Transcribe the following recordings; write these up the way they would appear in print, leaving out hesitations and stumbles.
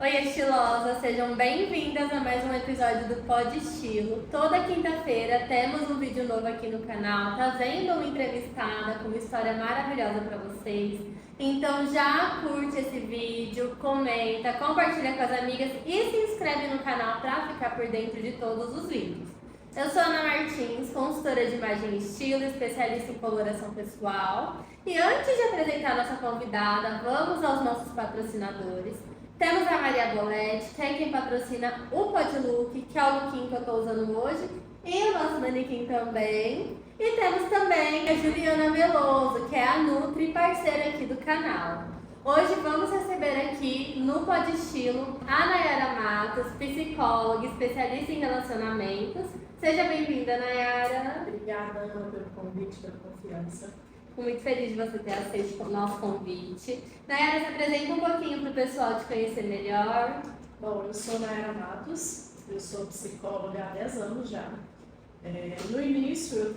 Oi, estilosas! Sejam bem-vindas a mais um episódio do Pod Estilo. Toda quinta-feira temos um vídeo novo aqui no canal, trazendo uma entrevistada com uma história maravilhosa para vocês. Então já curte esse vídeo, comenta, compartilha com as amigas e se inscreve no canal para ficar por dentro de todos os vídeos. Eu sou Ana Martins, consultora de imagem e estilo, especialista em coloração pessoal. E antes de apresentar nossa convidada, vamos aos nossos patrocinadores. Temos a Maria Bolete, que é quem patrocina o Podlook, que é o lookinho que eu estou usando hoje, e o nosso manequim também. E temos também a Juliana Veloso, que é a Nutri, parceira aqui do canal. Hoje vamos receber aqui no Pod Estilo a Nayara Matos, psicóloga, especialista em relacionamentos. Seja bem-vinda, Nayara. Obrigada, Ana, pelo convite, pela confiança. Fico muito feliz de você ter aceito o nosso convite. Nayara, se apresenta um pouquinho para o pessoal te conhecer melhor. Bom, eu sou Nayara Matos, eu sou psicóloga há 10 anos já. No início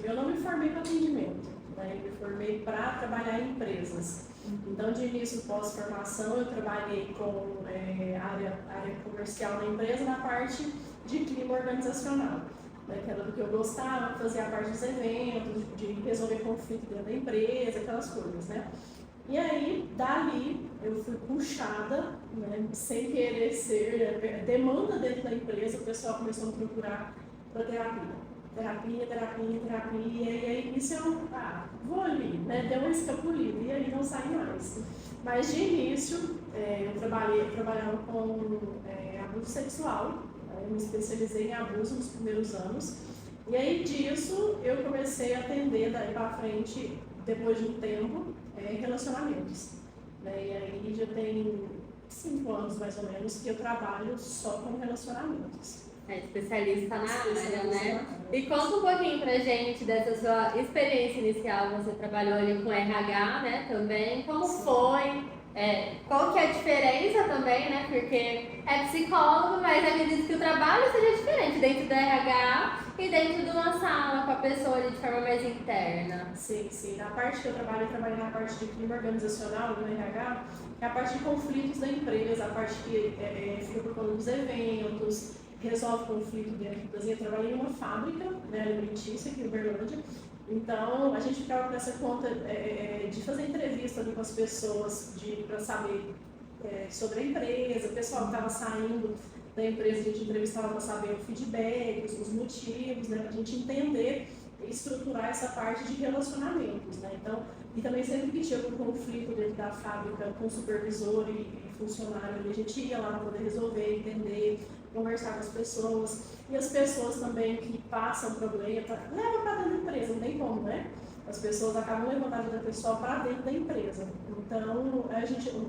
eu não me formei para atendimento, né? Eu me formei para trabalhar em empresas. Então, de início, pós-formação, eu trabalhei com área comercial na empresa, na parte de clima organizacional, né, que era do que eu gostava, fazer a parte dos eventos, de resolver conflito dentro da empresa, aquelas coisas, né? E aí, dali, eu fui puxada, né, sem querer ser, demanda dentro da empresa, o pessoal começou a me procurar para terapia, e aí nisso eu, vou ali, né, deu uma escapulida, e aí não saí mais. Mas de início, eu trabalhava com abuso sexual. Eu me especializei em abuso nos primeiros anos. E aí disso eu comecei a atender daí para frente, depois de um tempo, relacionamentos. E aí já tem 5 anos mais ou menos que eu trabalho só com relacionamentos. É especialista na área, né? E conta um pouquinho pra gente dessa sua experiência inicial. Você trabalhou ali com RH, né, também. Como foi? Qual que é a diferença também, né? Porque é psicólogo, mas acredito que o trabalho seja diferente dentro do RH e dentro de uma sala com a pessoa ali de forma mais interna. Sim. Na parte que eu trabalho na parte de clima organizacional do RH, que é a parte de conflitos da empresa, a parte que fica por conta dos eventos, resolve conflito dentro da empresa. Eu trabalhei em uma fábrica, né, alimentícia aqui em Uberlândia. Então, a gente ficava com essa conta de fazer entrevista ali com as pessoas para saber sobre a empresa, o pessoal que estava saindo da empresa, a gente entrevistava para saber o feedback, os motivos, né, para a gente entender e estruturar essa parte de relacionamentos, né? Então, e também sempre que tinha algum conflito dentro da fábrica com o supervisor e funcionário, a gente ia lá para poder resolver, entender, conversar com as pessoas. E as pessoas também que passam problema, levam para dentro da empresa, não tem como, né? As pessoas acabam levando a vida pessoal para dentro da empresa. Então,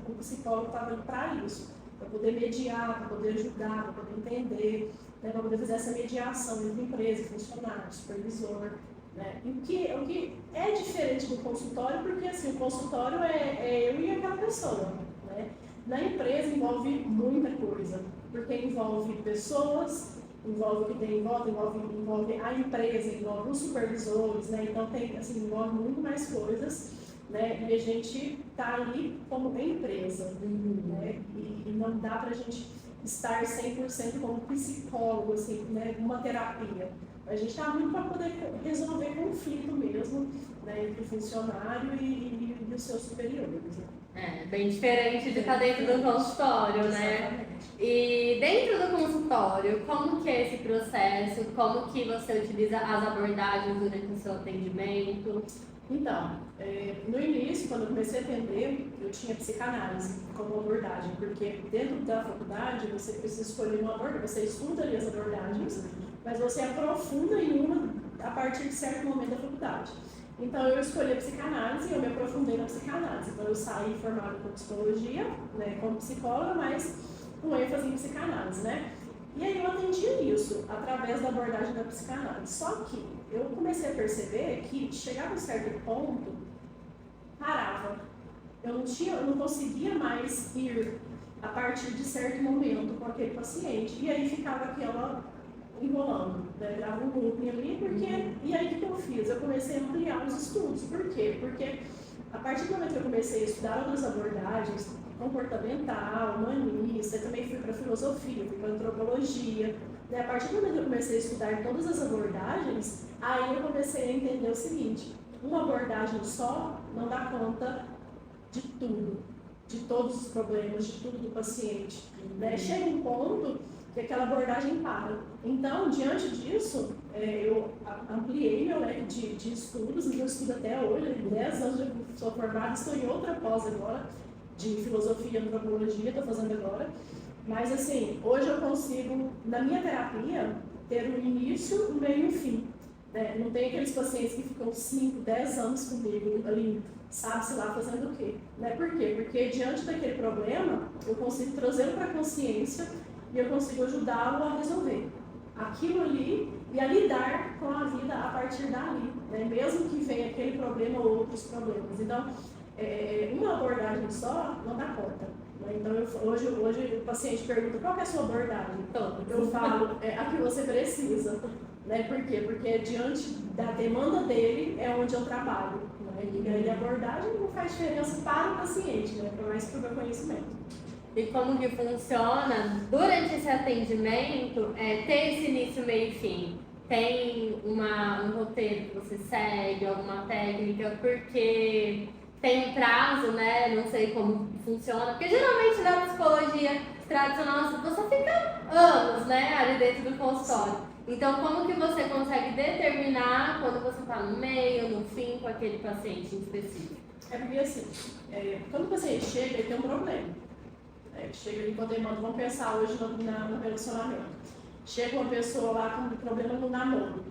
o psicólogo está ali para isso, para poder mediar, para poder ajudar, para poder entender, né, para poder fazer essa mediação entre empresa, funcionário, supervisor. Né? O que é diferente do consultório, porque assim, o consultório é eu e aquela pessoa. Né? Na empresa envolve muita coisa, porque envolve pessoas, envolve o que tem em volta, envolve a empresa, envolve os supervisores, né? Então tem, assim, envolve muito mais coisas, né? E a gente está ali como empresa, né? E não dá para a gente estar 100% como psicólogo, assim, né? Uma terapia. A gente está muito para poder resolver conflito mesmo, né? Entre o funcionário e os seus superiores. Né? Bem diferente de estar dentro do consultório, né? Exatamente. E dentro do consultório, como que é esse processo? Como que você utiliza as abordagens durante o seu atendimento? Então, no início, quando eu comecei a atender, eu tinha psicanálise como abordagem, porque dentro da faculdade você precisa escolher uma abordagem, você estuda ali as abordagens, mas você aprofunda em uma a partir de certo momento da faculdade. Então, eu escolhi a psicanálise e eu me aprofundei na psicanálise. Então, eu saí formada com psicologia, né, como psicóloga, mas com ênfase em psicanálise, né? E aí eu atendia isso através da abordagem da psicanálise. Só que eu comecei a perceber que chegava a um certo ponto, parava. Eu não conseguia mais ir a partir de certo momento com aquele paciente. E aí ficava aquela enrolando, né? Dava um looping ali, porque... E aí o que eu fiz? Eu comecei a ampliar os estudos. Por quê? Porque a partir do momento que eu comecei a estudar outras abordagens, comportamental, humanista, filosofia, fui para antropologia. A partir do momento que eu comecei a estudar todas as abordagens, aí eu comecei a entender o seguinte: uma abordagem só não dá conta de tudo, de todos os problemas, de tudo do paciente. Chega um ponto que aquela abordagem para. Então, diante disso, eu ampliei meu leque de estudos, e eu estudo até hoje, 10 anos eu sou formada, estou em outra pós agora, de filosofia e antropologia, estou fazendo agora. Mas assim, hoje eu consigo, na minha terapia, ter um início, um meio e um fim. Não tem aqueles pacientes que ficam 5, 10 anos comigo ali, sabe-se lá fazendo o quê? Por quê? Porque diante daquele problema, eu consigo trazê-lo para a consciência e eu consigo ajudá-lo a resolver aquilo ali e a lidar com a vida a partir dali, mesmo que venha aquele problema ou outros problemas. Então, uma abordagem só não dá conta. Então, hoje o paciente pergunta: qual que é a sua abordagem? Eu falo: a que você precisa. Por quê? Porque diante da demanda dele é onde eu trabalho. E aí a abordagem não faz diferença para o paciente, é mais para o meu conhecimento. E como que funciona durante esse atendimento, ter esse início, meio e fim? Tem um roteiro que você segue, alguma técnica, porque tem um prazo, não sei como funciona, porque geralmente na psicologia tradicional você fica anos, ali dentro do consultório. Então, como que você consegue determinar quando você está no meio, no fim, com aquele paciente em específico? Porque assim, quando o paciente chega, ele tem um problema. Chega ali com a demanda, vamos pensar hoje no relacionamento. Chega uma pessoa lá com um problema no namoro.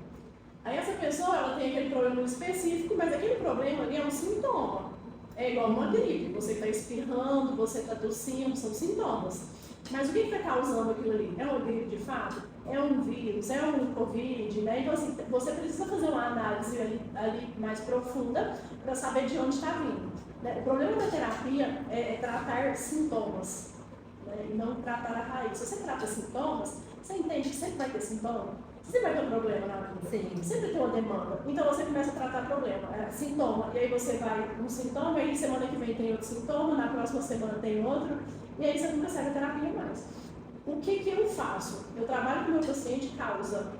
Aí essa pessoa, ela tem aquele problema específico, mas aquele problema ali é um sintoma. É igual uma gripe, você está espirrando, você está tossindo, são sintomas. Mas o que está causando aquilo ali? É uma gripe de fato? É um vírus? É um Covid? Então, assim, você precisa fazer uma análise ali mais profunda para saber de onde está vindo. O problema da terapia é tratar sintomas, e não tratar a raiz. Se você trata sintomas, você entende que sempre vai ter sintoma, sempre vai ter um problema na vida, Sim. sempre tem uma demanda. Então você começa a tratar problema, sintoma, e aí você vai um sintoma, e aí semana que vem tem outro sintoma, na próxima semana tem outro, e aí você nunca segue a terapia mais. O que eu faço? Eu trabalho com o meu paciente causa.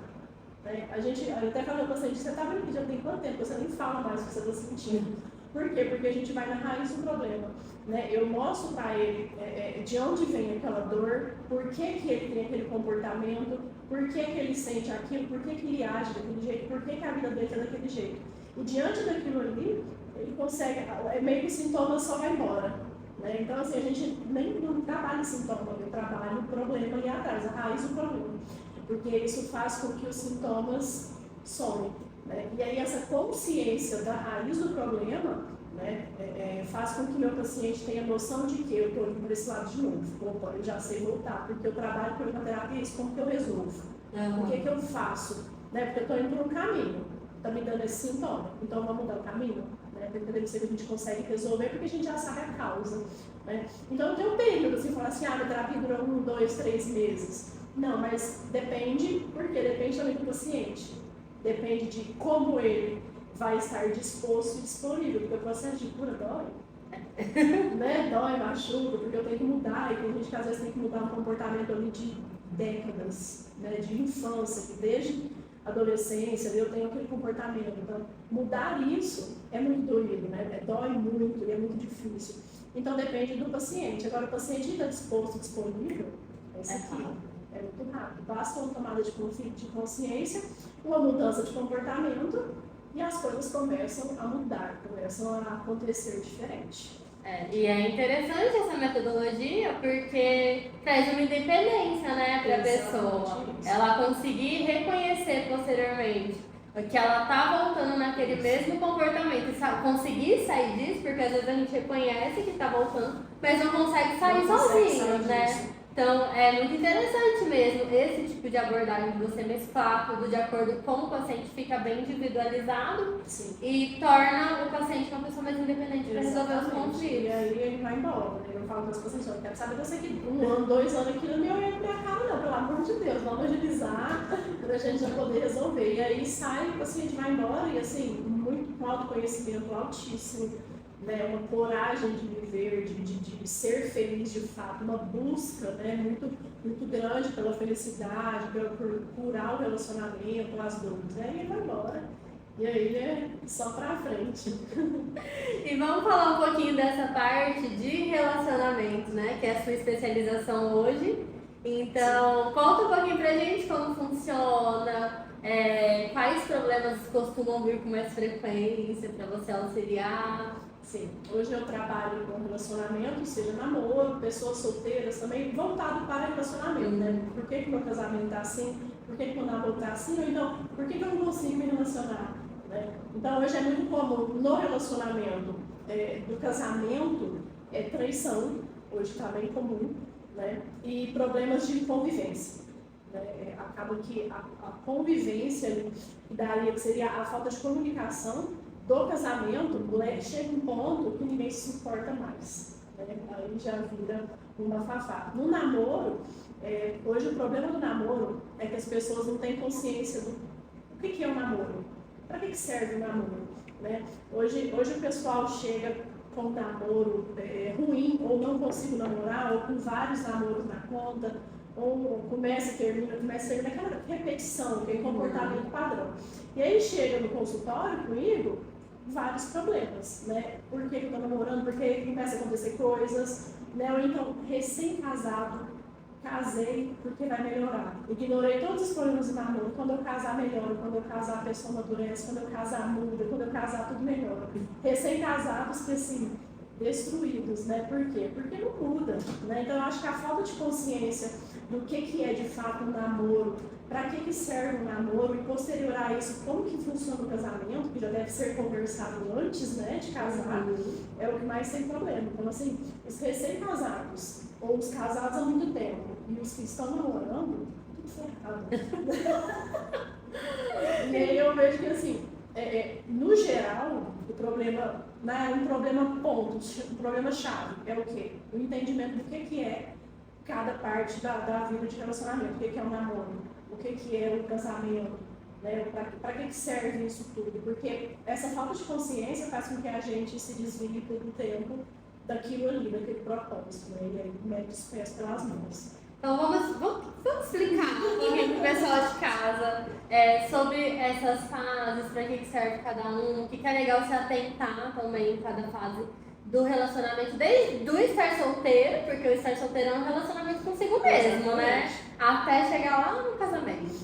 Eu até falo ao paciente: você está vendo que já tem quanto tempo? Você nem fala mais o que você está sentindo. Por quê? Porque a gente vai na raiz do problema. Eu mostro para ele de onde vem aquela dor, por que ele tem aquele comportamento, por que ele sente aquilo, por que ele age daquele jeito, por que a vida dele é daquele jeito. E diante daquilo ali, ele consegue, meio que o sintoma só vai embora. Então, assim, a gente nem não trabalha sintoma, eu trabalho o problema ali atrás, a raiz do problema. Porque isso faz com que os sintomas somem. E aí essa consciência da raiz do problema faz com que o meu paciente tenha noção de que eu estou indo para esse lado de novo. Opa, eu já sei voltar, porque eu trabalho com a terapia, isso como que eu resolvo? O que eu faço? Porque eu estou indo por um caminho, está me dando esse sintoma, então vamos mudar o caminho? Porque deve ser que a gente consegue resolver, porque a gente já sabe a causa. Então eu tenho um período, assim, falar assim: minha terapia durou 1, 2, 3 meses. Não, mas depende, porque depende também do paciente. Depende de como ele vai estar disposto e disponível, porque o processo de cura dói. Dói, machuca, porque eu tenho que mudar, e tem gente que às vezes tem que mudar um comportamento ali de décadas, de infância, que desde adolescência eu tenho aquele comportamento. Então, mudar isso é muito doído, dói muito e é muito difícil. Então, depende do paciente. Agora, o paciente está disposto e disponível, esse aqui. É muito rápido. Basta uma tomada de consciência, uma mudança de comportamento e as coisas começam a mudar, começam a acontecer diferente. E é interessante essa metodologia porque traz uma independência, para a pessoa. Ela conseguir reconhecer posteriormente que ela está voltando naquele mesmo comportamento e conseguir sair disso, porque às vezes a gente reconhece que está voltando, mas não consegue sair sozinho, Então, é muito interessante mesmo esse tipo de abordagem, de você mesclar tudo de acordo com o paciente, fica bem individualizado. Sim. E torna o paciente uma pessoa mais independente para resolver os conflitos. E aí ele vai embora, Eu falo para os pacientes: eu quero saber você que 1 ano, 2 anos aqui não me olha na minha cara, não, pelo amor de Deus, vamos agilizar para a gente já poder resolver. E aí sai, o paciente vai embora e assim, muito com autoconhecimento altíssimo, uma coragem de viver. viver, de ser feliz de fato, uma busca, né, muito grande pela felicidade, por curar o relacionamento, as dores, né? E ele vai embora. E aí é só pra frente. E vamos falar um pouquinho dessa parte de relacionamento, né? Que é a sua especialização hoje. Então, sim, conta um pouquinho pra gente como funciona, quais problemas costumam vir com mais frequência para você auxiliar. Sim, hoje eu trabalho com relacionamento, seja namoro, pessoas solteiras também, voltado para relacionamento, né? Por que que meu casamento tá assim? Por que que meu namoro tá assim? Ou então, por que que eu não consigo me relacionar? Né? Então, hoje é muito comum no relacionamento do casamento, traição, hoje está bem comum, né? E problemas de convivência. Né? Acaba que a convivência, daria, que seria a falta de comunicação do casamento, chega um ponto que ninguém se suporta mais. Né? Aí já vira uma fafá. No namoro, hoje o problema do namoro é que as pessoas não têm consciência do que é o namoro. Para que serve o namoro? Né? Hoje o pessoal chega com um namoro ruim, ou não consigo namorar, ou com vários namoros na conta, ou começa e termina, aquela repetição, aquele comportamento padrão. E aí chega no consultório comigo, vários problemas, né? Por que eu estou namorando? Por que começa a acontecer coisas? Né? Ou então, recém-casado, casei porque vai melhorar. Ignorei todos os problemas de namoro. Quando eu casar, melhora. Quando eu casar, a pessoa amadurece. Quando eu casar, muda. Quando eu casar, tudo melhora. Recém-casados que, assim, destruídos, né? Por quê? Porque não muda, né? Então, eu acho que a falta de consciência do que é, de fato, um namoro, para que serve um namoro, e posterior a isso, como que funciona o casamento, que já deve ser conversado antes, né, de casar, é o que mais tem problema. Então, assim, os recém-casados, ou os casados há muito tempo, e os que estão namorando, tudo ferrado. E aí eu vejo que, assim, no geral, o problema, né, um problema ponto, um problema chave, é o quê? O entendimento do que é cada parte da vida de relacionamento, o que é o namoro, o que é o casamento, né? Para que serve isso tudo? Porque essa falta de consciência faz com que a gente se desvie por um tempo daquilo ali, daquele propósito, né? E aí mete os pés pelas mãos. Então vamos explicar um pouquinho para o pessoal de casa sobre essas fases, para que serve cada um, o que é legal se atentar também em cada fase do relacionamento, desde do estar solteiro, porque o estar solteiro é um relacionamento consigo mesmo, né? Até chegar lá no casamento.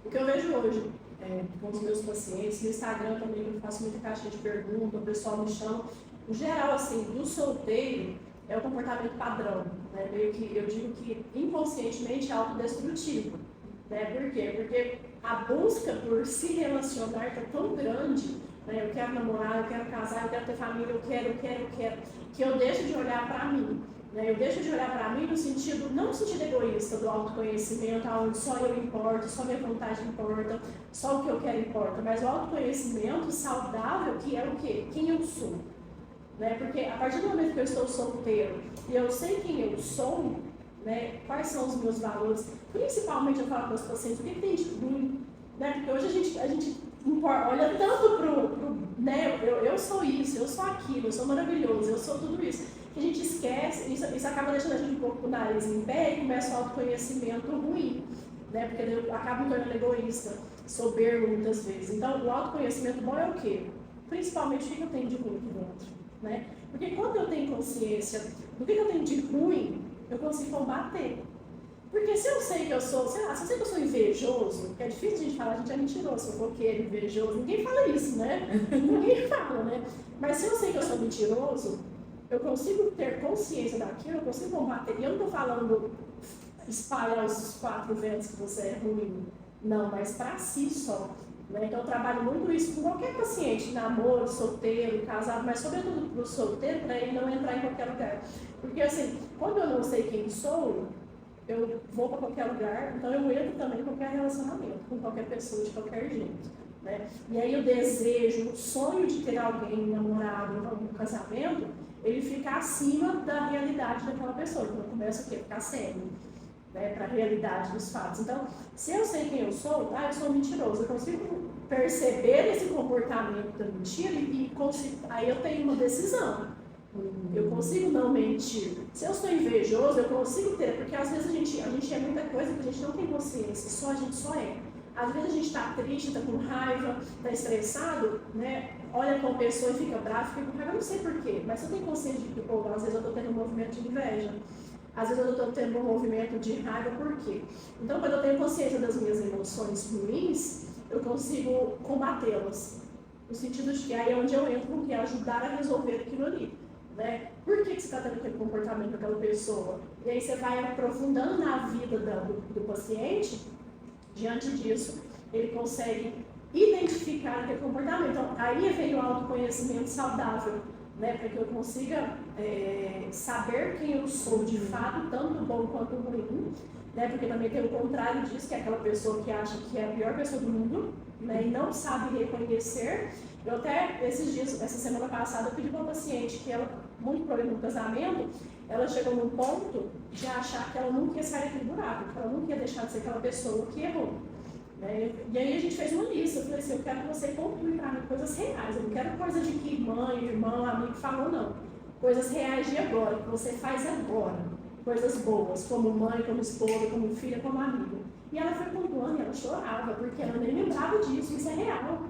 O que eu vejo hoje com os meus pacientes, no Instagram também eu faço muita caixa de perguntas, o pessoal me chama. Em geral, assim, do solteiro é o comportamento padrão, né? Meio que eu digo que inconscientemente é autodestrutivo. Né? Por quê? Porque a busca por se relacionar está tão grande. Eu quero namorar, eu quero casar, eu quero ter família, eu quero, que eu deixo de olhar para mim. Eu deixo de olhar para mim no sentido, não no sentido egoísta do autoconhecimento, onde só eu importo, só minha vontade importa, só o que eu quero importa, mas o autoconhecimento saudável, que é o quê? Quem eu sou. Porque a partir do momento que eu estou solteiro e eu sei quem eu sou, quais são os meus valores, principalmente eu falo para os pacientes, o que tem de ruim? Porque hoje a gente olha tanto eu sou isso, eu sou aquilo, eu sou maravilhoso, eu sou tudo isso, que a gente esquece, isso acaba deixando a gente um pouco com o nariz em pé e começa o autoconhecimento ruim, porque eu acabo me tornando egoísta, soberbo muitas vezes. Então, o autoconhecimento bom é o quê? Principalmente o que eu tenho de ruim aqui dentro, Porque quando eu tenho consciência do que eu tenho de ruim, eu consigo combater. Porque se eu sei que eu sou, sei lá, se eu sei que eu sou invejoso, que é difícil a gente falar, a gente é mentiroso, fofoqueiro, invejoso, ninguém fala isso, né? Ninguém fala, né? Mas se eu sei que eu sou mentiroso, eu consigo ter consciência daquilo, eu consigo combater. E eu não estou falando espalhar os 4 ventos que você é ruim, não, mas para si só. Então eu trabalho muito isso com qualquer paciente, namoro, solteiro, casado, mas sobretudo para o solteiro, para ele não entrar em qualquer lugar. Porque assim, quando eu não sei quem sou, eu vou para qualquer lugar, então eu entro também em qualquer relacionamento, com qualquer pessoa, de qualquer jeito. E aí o desejo, o sonho de ter alguém, um namorado, um casamento, ele fica acima da realidade daquela pessoa. Então eu começo a ficar cego, para a realidade dos fatos. Então, se eu sei quem eu sou, eu sou mentiroso, eu consigo perceber esse comportamento da mentira e aí eu tenho uma decisão. Eu consigo não mentir. Se eu sou invejoso, eu consigo ter, porque às vezes a gente é muita coisa que a gente não tem consciência, a gente só é. Às vezes a gente está triste, está com raiva, está estressado, né? Olha para uma pessoa e fica bravo, fica com raiva, eu não sei porquê, mas eu tenho consciência de que, pô, às vezes eu estou tendo um movimento de inveja, às vezes eu estou tendo um movimento de raiva, por quê? Então, quando eu tenho consciência das minhas emoções ruins, eu consigo combatê-las. No sentido de que aí é onde eu entro, que é ajudar a resolver aquilo ali. Né? Por que você está tendo aquele comportamento daquela pessoa? E aí você vai aprofundando na vida do paciente, diante disso, ele consegue identificar aquele comportamento. Então, aí vem o autoconhecimento saudável, né? Para que eu consiga saber quem eu sou de fato, tanto bom quanto ruim, né? Porque também tem o contrário disso, que é aquela pessoa que acha que é a pior pessoa do mundo, né? E não sabe reconhecer. Eu até, esses dias, essa semana passada, eu pedi para uma paciente que ela, muito problema no casamento, ela chegou num ponto de achar que ela nunca ia sair daquele buraco, que ela nunca ia deixar de ser aquela pessoa que errou. Né? E aí a gente fez uma lista, eu falei assim, eu quero que você conclua para mim coisas reais, eu não quero coisa de que mãe, irmão, amigo falou, não. Coisas reais de agora, que você faz agora. Coisas boas, como mãe, como esposa, como filha, como amiga. E ela foi pontuando e ela chorava, porque ela nem lembrava disso, isso é real.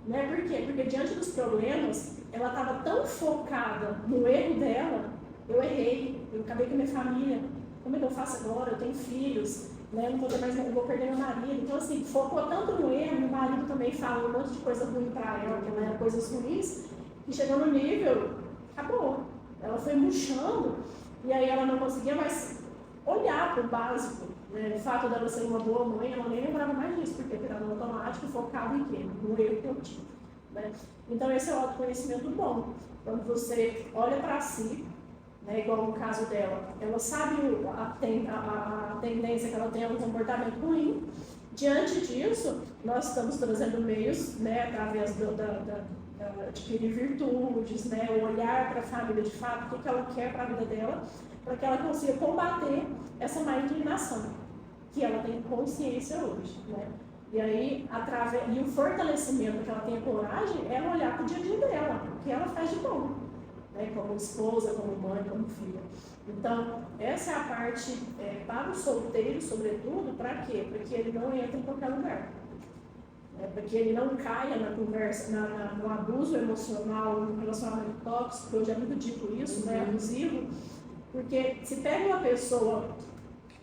Né? Por quê? Porque diante dos problemas, ela estava tão focada no erro dela, eu errei, eu acabei com a minha família, como é que eu faço agora? Eu tenho filhos, né? Eu não vou ter mais, eu vou perder meu marido. Então, assim, focou tanto no erro, meu marido também falou um monte de coisa ruim para ela, que não era coisas ruins, que chegou no nível, acabou. Ela foi murchando, e aí ela não conseguia mais olhar para o básico. Né? O fato dela ser uma boa mãe, ela nem lembrava mais disso, porque era no automático focado em quê? No erro que eu tive. Né? Então, esse é o autoconhecimento bom. Quando você olha para si, né, igual no caso dela, ela sabe a tendência que ela tem a um comportamento ruim. Diante disso, nós estamos trazendo meios, né, através de adquirir virtudes, né, olhar para a família de fato, o que ela quer para a vida dela, para que ela consiga combater essa má inclinação, que ela tem consciência hoje. Né? E aí, e o fortalecimento que ela tem a coragem é olhar para o dia a dia dela, o que ela faz de bom. Né, como esposa, como mãe, como filha. Então, essa é a parte para o solteiro, sobretudo, para quê? Para que ele não entre em qualquer lugar. Para que ele não caia na conversa, no abuso emocional, no relacionamento tóxico, eu já muito dito isso, né, abusivo, porque se pega uma pessoa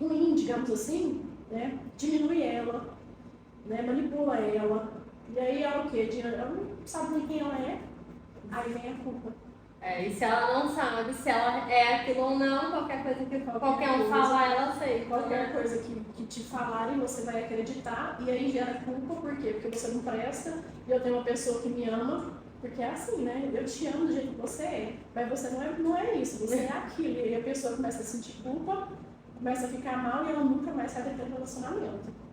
ruim, digamos assim, né, diminui ela, né, manipula ela, e aí é o quê? Ela não sabe nem quem ela é, aí vem a culpa. E se ela não sabe se ela é aquilo ou não, qualquer coisa que qualquer um falar, ela aceita. Qualquer coisa que te falarem, você vai acreditar, e aí gera culpa, por quê? Porque você não presta, e eu tenho uma pessoa que me ama, porque é assim, né? Eu te amo do jeito que você é, mas você não é isso, você é aquilo, e aí a pessoa começa a sentir culpa, começa a ficar mal, e ela nunca mais sai daquele relacionamento.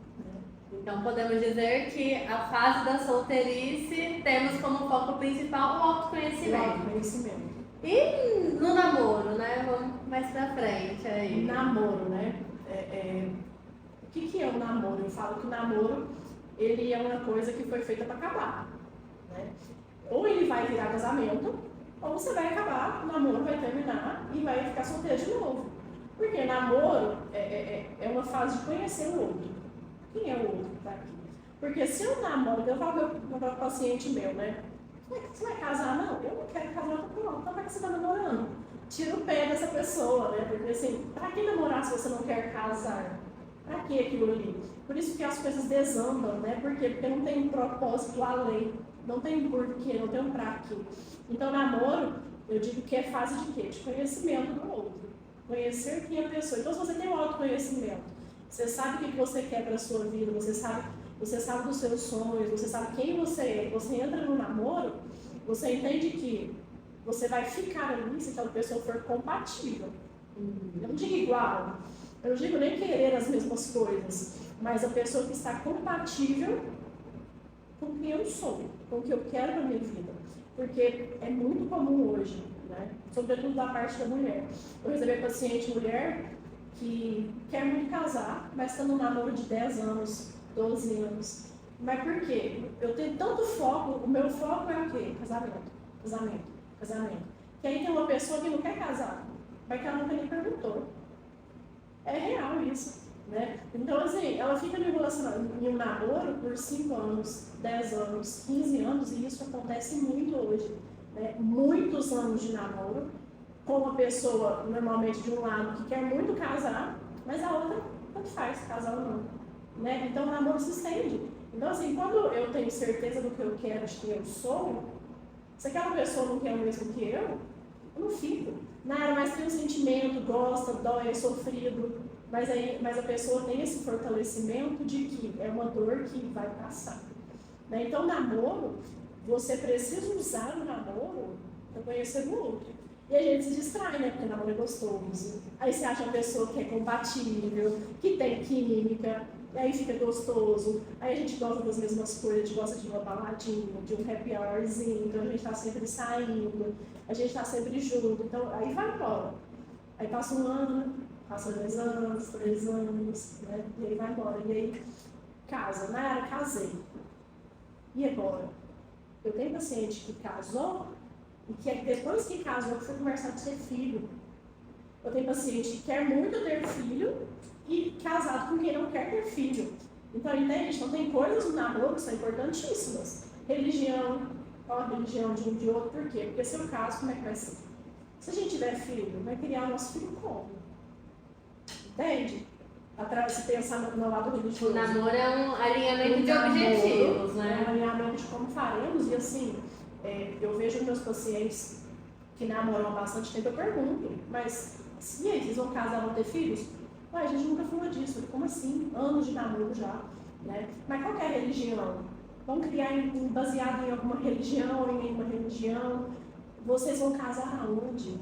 Então podemos dizer que a fase da solteirice temos como foco principal o autoconhecimento. E no namoro, né? Vamos mais pra frente aí. Namoro, né? O que é o namoro? Eu falo que o namoro, ele é uma coisa que foi feita para acabar. Né? Ou ele vai virar casamento, ou você vai acabar, o namoro vai terminar e vai ficar solteiro de novo. Porque namoro é uma fase de conhecer o outro. Quem é o outro que está aqui? Porque se eu namoro, eu falo para o paciente meu, né? Você vai casar? Não, eu não quero casar, não. Então para que você está namorando? Tira o pé dessa pessoa, né? Porque assim, para que namorar se você não quer casar? Para que aquilo ali? Por isso que as coisas desandam, né? Por quê? Porque não tem um propósito além, não tem um porquê, não tem um pra quê. Então, namoro, eu digo que é fase de quê? De conhecimento do outro. Conhecer quem é a pessoa. Então, se você tem um autoconhecimento, você sabe o que você quer para a sua vida, você sabe dos seus sonhos, você sabe quem você é, você entra no namoro, você entende que você vai ficar ali se aquela pessoa for compatível. Eu não digo igual, eu não digo nem querer as mesmas coisas, mas a pessoa que está compatível com quem eu sou, com o que eu quero na minha vida. Porque é muito comum hoje, né? Sobretudo da parte da mulher. Eu recebi paciente mulher que quer muito casar, mas está num namoro de 10 anos, 12 anos. Mas por quê? Eu tenho tanto foco, o meu foco é o quê? Casamento. que aí tem uma pessoa que não quer casar, mas que ela nunca nem perguntou. É real isso, né? Então, assim, ela fica em um namoro por 5 anos, 10 anos, 15 anos, e isso acontece muito hoje, né? Muitos anos de namoro, com uma pessoa, normalmente de um lado, que quer muito casar, mas a outra tanto faz, casar ou não, né? Então, o namoro se estende. Então, assim, quando eu tenho certeza do que eu quero, de quem eu sou, se aquela pessoa não quer o mesmo que eu não fico. Nada, mas tem um sentimento, gosta, dói, é sofrido, mas a pessoa tem esse fortalecimento de que é uma dor que vai passar. Né? Então, namoro, você precisa usar o namoro para conhecer o outro. E a gente se distrai, né? Porque o namoro é gostoso. Aí você acha uma pessoa que é compatível, que tem química, e aí fica gostoso. Aí a gente gosta das mesmas coisas, a gente gosta de uma baladinha, de um happy hourzinho, então a gente tá sempre saindo, a gente tá sempre junto, então aí vai embora. Aí passa um ano, passa 2 anos, 3 anos, né? E aí vai embora. E aí casa, Nayara, casei. E agora? Eu tenho paciente que casou e que depois que casou foi conversar de ter filho. Eu tenho paciente que quer muito ter filho e casado com quem não quer ter filho. Então, entende? Então, tem coisas no namoro que são importantíssimas. Religião, qual a religião de um de outro, por quê? Porque se eu caso, como é que vai ser? Se a gente tiver filho, vai criar o nosso filho como? Entende? Se pensar no lado religioso. O namoro é um alinhamento de objetivos, né? É um alinhamento de como faremos, e assim, eu vejo meus pacientes que namoram há bastante tempo, eu pergunto, mas e aí, vocês vão casar, vão ter filhos? Ué, a gente nunca falou disso. Falei, como assim? Anos de namoro já, né? Mas qual que é a religião? Vão criar baseado em alguma religião, em nenhuma religião? Vocês vão casar aonde?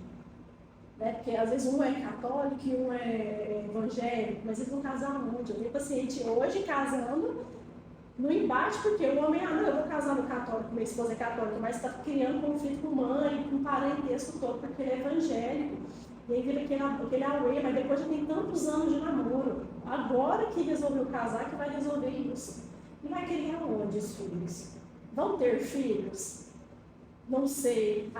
Né? Porque às vezes um é católico e um é evangélico, mas eles vão casar aonde? Eu tenho paciente hoje casando no embate, porque o homem, não, eu vou casar no católico, minha esposa é católica, mas está criando conflito com mãe, com parentesco todo, porque ele é evangélico. E aí vira aquele away, mas depois já tem tantos anos de namoro. Agora que resolveu casar, que vai resolver isso. E vai criar onde os filhos? Vão ter filhos? Não sei.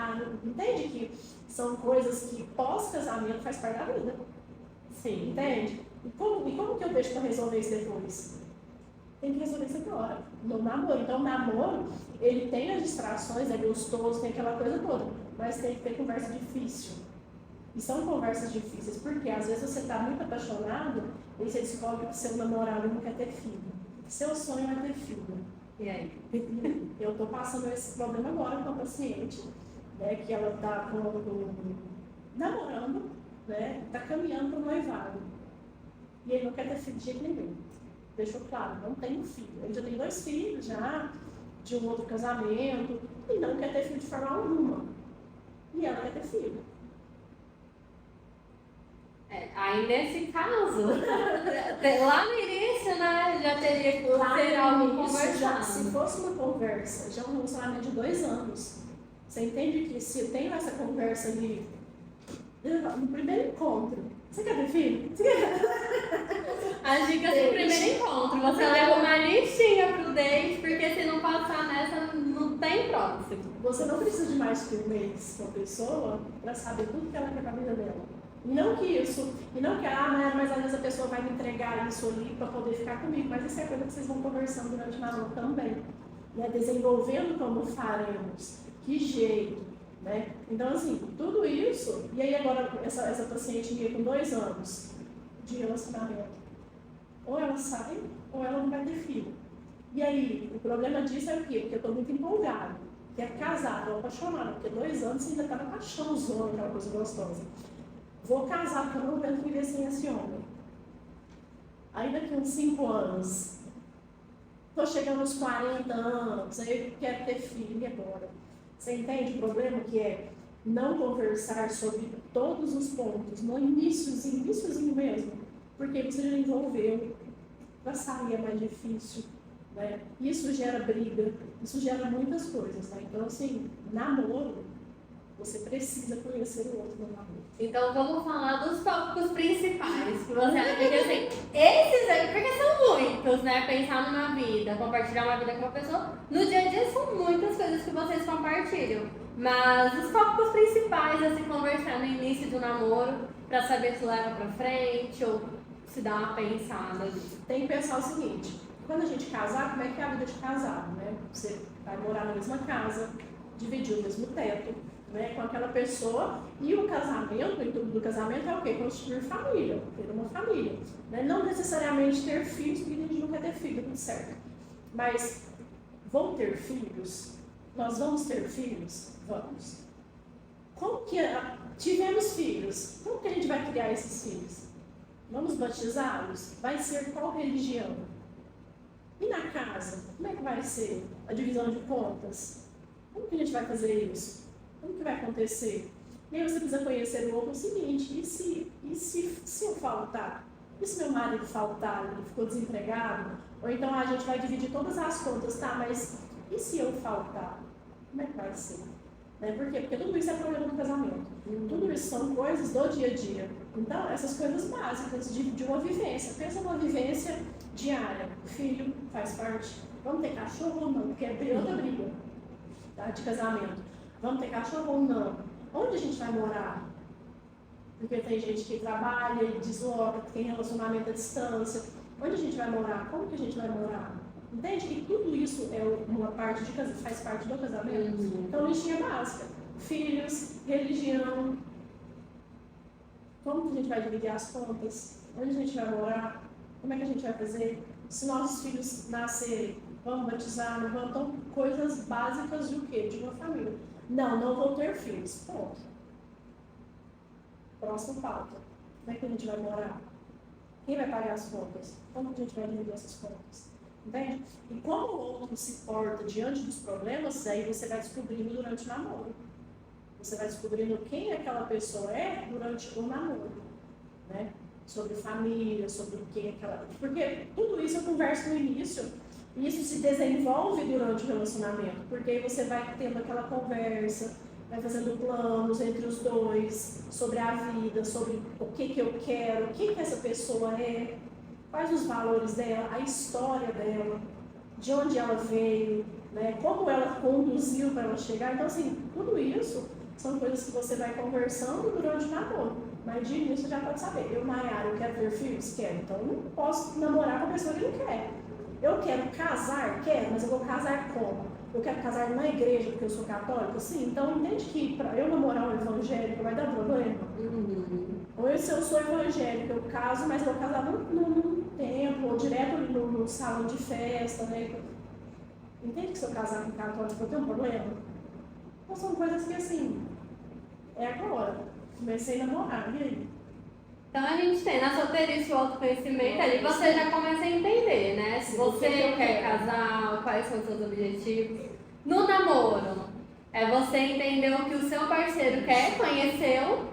Entende que são coisas que pós-casamento faz parte da vida? Sim. Entende? E como que eu deixo para resolver isso depois? Tem que resolver isso agora, no namoro. Então, o namoro, ele tem as distrações, é gostoso, tem aquela coisa toda, mas tem que ter conversa difícil. E são conversas difíceis, porque às vezes você está muito apaixonado e você descobre que seu namorado não quer ter filho. Seu sonho é ter filho. E aí? Eu estou passando esse problema agora com a paciente, né, que ela está namorando, né, está caminhando para o noivado. E ele não quer ter filho de jeito nenhum. Deixou claro, não tem filho. Ele já tem 2 filhos já, de um outro casamento, e não quer ter filho de forma alguma. E ela quer ter filho. Aí nesse caso, lá no início, né, já teria que ser algo conversado. Se fosse uma conversa, já um relacionamento de 2 anos, você entende que se eu tenho essa conversa ali, no primeiro encontro, você quer ter filho? As dicas do primeiro encontro, você leva uma listinha pro date, porque se não passar nessa, não tem próximo. Você não precisa de mais que um mês com a pessoa para saber tudo que ela quer pra vida dela. E não que, mas às vezes a pessoa vai me entregar isso ali para poder ficar comigo, mas isso é coisa que vocês vão conversando durante o namoro também. Né? Desenvolvendo como faremos, que jeito, né? Então, assim, tudo isso, e aí agora essa paciente minha com 2 anos de relacionamento, ou ela sai, ou ela não vai ter filho. E aí, o problema disso é o quê? Porque eu estou muito empolgada, que é casada, ou apaixonada, porque 2 anos você ainda está na paixão, zona, aquela coisa gostosa. Vou casar, porque eu não aguento viver sem esse homem. Aí daqui uns 5 anos, estou chegando aos 40 anos, aí eu quero ter filho, e agora? Você entende o problema que é não conversar sobre todos os pontos, no iníciozinho mesmo, porque você já envolveu, para sair é mais difícil, né? Isso gera briga, isso gera muitas coisas, né? Então, assim, namoro, você precisa conhecer o outro no namoro. Então vamos falar dos tópicos principais que você acha que assim, esses aí, porque são muitos, tópicos, né? Pensar numa vida, compartilhar uma vida com uma pessoa. No dia a dia são muitas coisas que vocês compartilham. Mas os tópicos principais a se conversar no início do namoro, pra saber se leva pra frente ou se dá uma pensada ali. Tem que pensar o seguinte, quando a gente casar, como é que é a vida de casado, né? Você vai morar na mesma casa, dividir o mesmo teto, né, com aquela pessoa, e o casamento, o intuito do casamento é o quê? Constituir família, ter uma família. Né? Não necessariamente ter filhos, porque a gente não quer ter filho, tudo certo. Mas vão ter filhos? Nós vamos ter filhos? Vamos. Como que tivemos filhos? Como que a gente vai criar esses filhos? Vamos batizá-los? Vai ser qual religião? E na casa? Como é que vai ser a divisão de contas? Como que a gente vai fazer isso? Como que vai acontecer? E aí você precisa conhecer o outro o seguinte, e se eu faltar? E se meu marido faltar, ele ficou desempregado? Ou então a gente vai dividir todas as contas, tá? Mas e se eu faltar? Como é que vai ser? Né? Por quê? Porque tudo isso é problema do casamento. Tudo isso são coisas do dia a dia. Então, essas coisas básicas de uma vivência. Pensa numa vivência diária. O filho faz parte. Vamos ter cachorro ou não? Porque é outra briga, tá? De casamento. Vamos ter cachorro ou não? Onde a gente vai morar? Porque tem gente que trabalha e desloca, tem relacionamento à distância. Onde a gente vai morar? Como que a gente vai morar? Entende que tudo isso é uma parte de faz parte do casamento? Então, listinha básica. Filhos, religião. Como que a gente vai dividir as contas? Onde a gente vai morar? Como é que a gente vai fazer? Se nossos filhos nascerem, vamos batizar, não vamos? Então, coisas básicas de o quê? De uma família. Não vou ter filhos. Ponto. Próxima pauta. Como é que a gente vai morar? Quem vai pagar as contas? Como que a gente vai dividir essas contas? Entende? E como o outro se porta diante dos problemas, aí você vai descobrindo durante o namoro. Você vai descobrindo quem aquela pessoa é durante o namoro. Né? Sobre família, sobre o que aquela... Porque tudo isso eu converso no início. E isso se desenvolve durante o relacionamento, porque aí você vai tendo aquela conversa, vai fazendo planos entre os dois, sobre a vida, sobre o que eu quero, o que essa pessoa é, quais os valores dela, a história dela, de onde ela veio, né, como ela conduziu para ela chegar. Então, assim, tudo isso são coisas que você vai conversando durante o namoro. Mas de início você já pode saber, eu, Maiara, eu quero ter filhos? Quero. Então, eu não posso namorar com a pessoa que não quer. Eu quero casar? Quero, mas eu vou casar como? Eu quero casar na igreja porque eu sou católica? Sim, então entende que para eu namorar um evangélico vai dar problema? Ou se eu sou evangélica, eu caso, mas eu vou casar num templo, ou direto no salão de festa, né? Entende que se eu casar com católico eu tenho um problema? Então são coisas que assim, é agora. Comecei a namorar, e aí? Então a gente tem na solteirice o autoconhecimento, ali você já começa a entender, né? Se você quer casar, quais são os seus objetivos. No namoro, é você entender o que o seu parceiro quer, conheceu,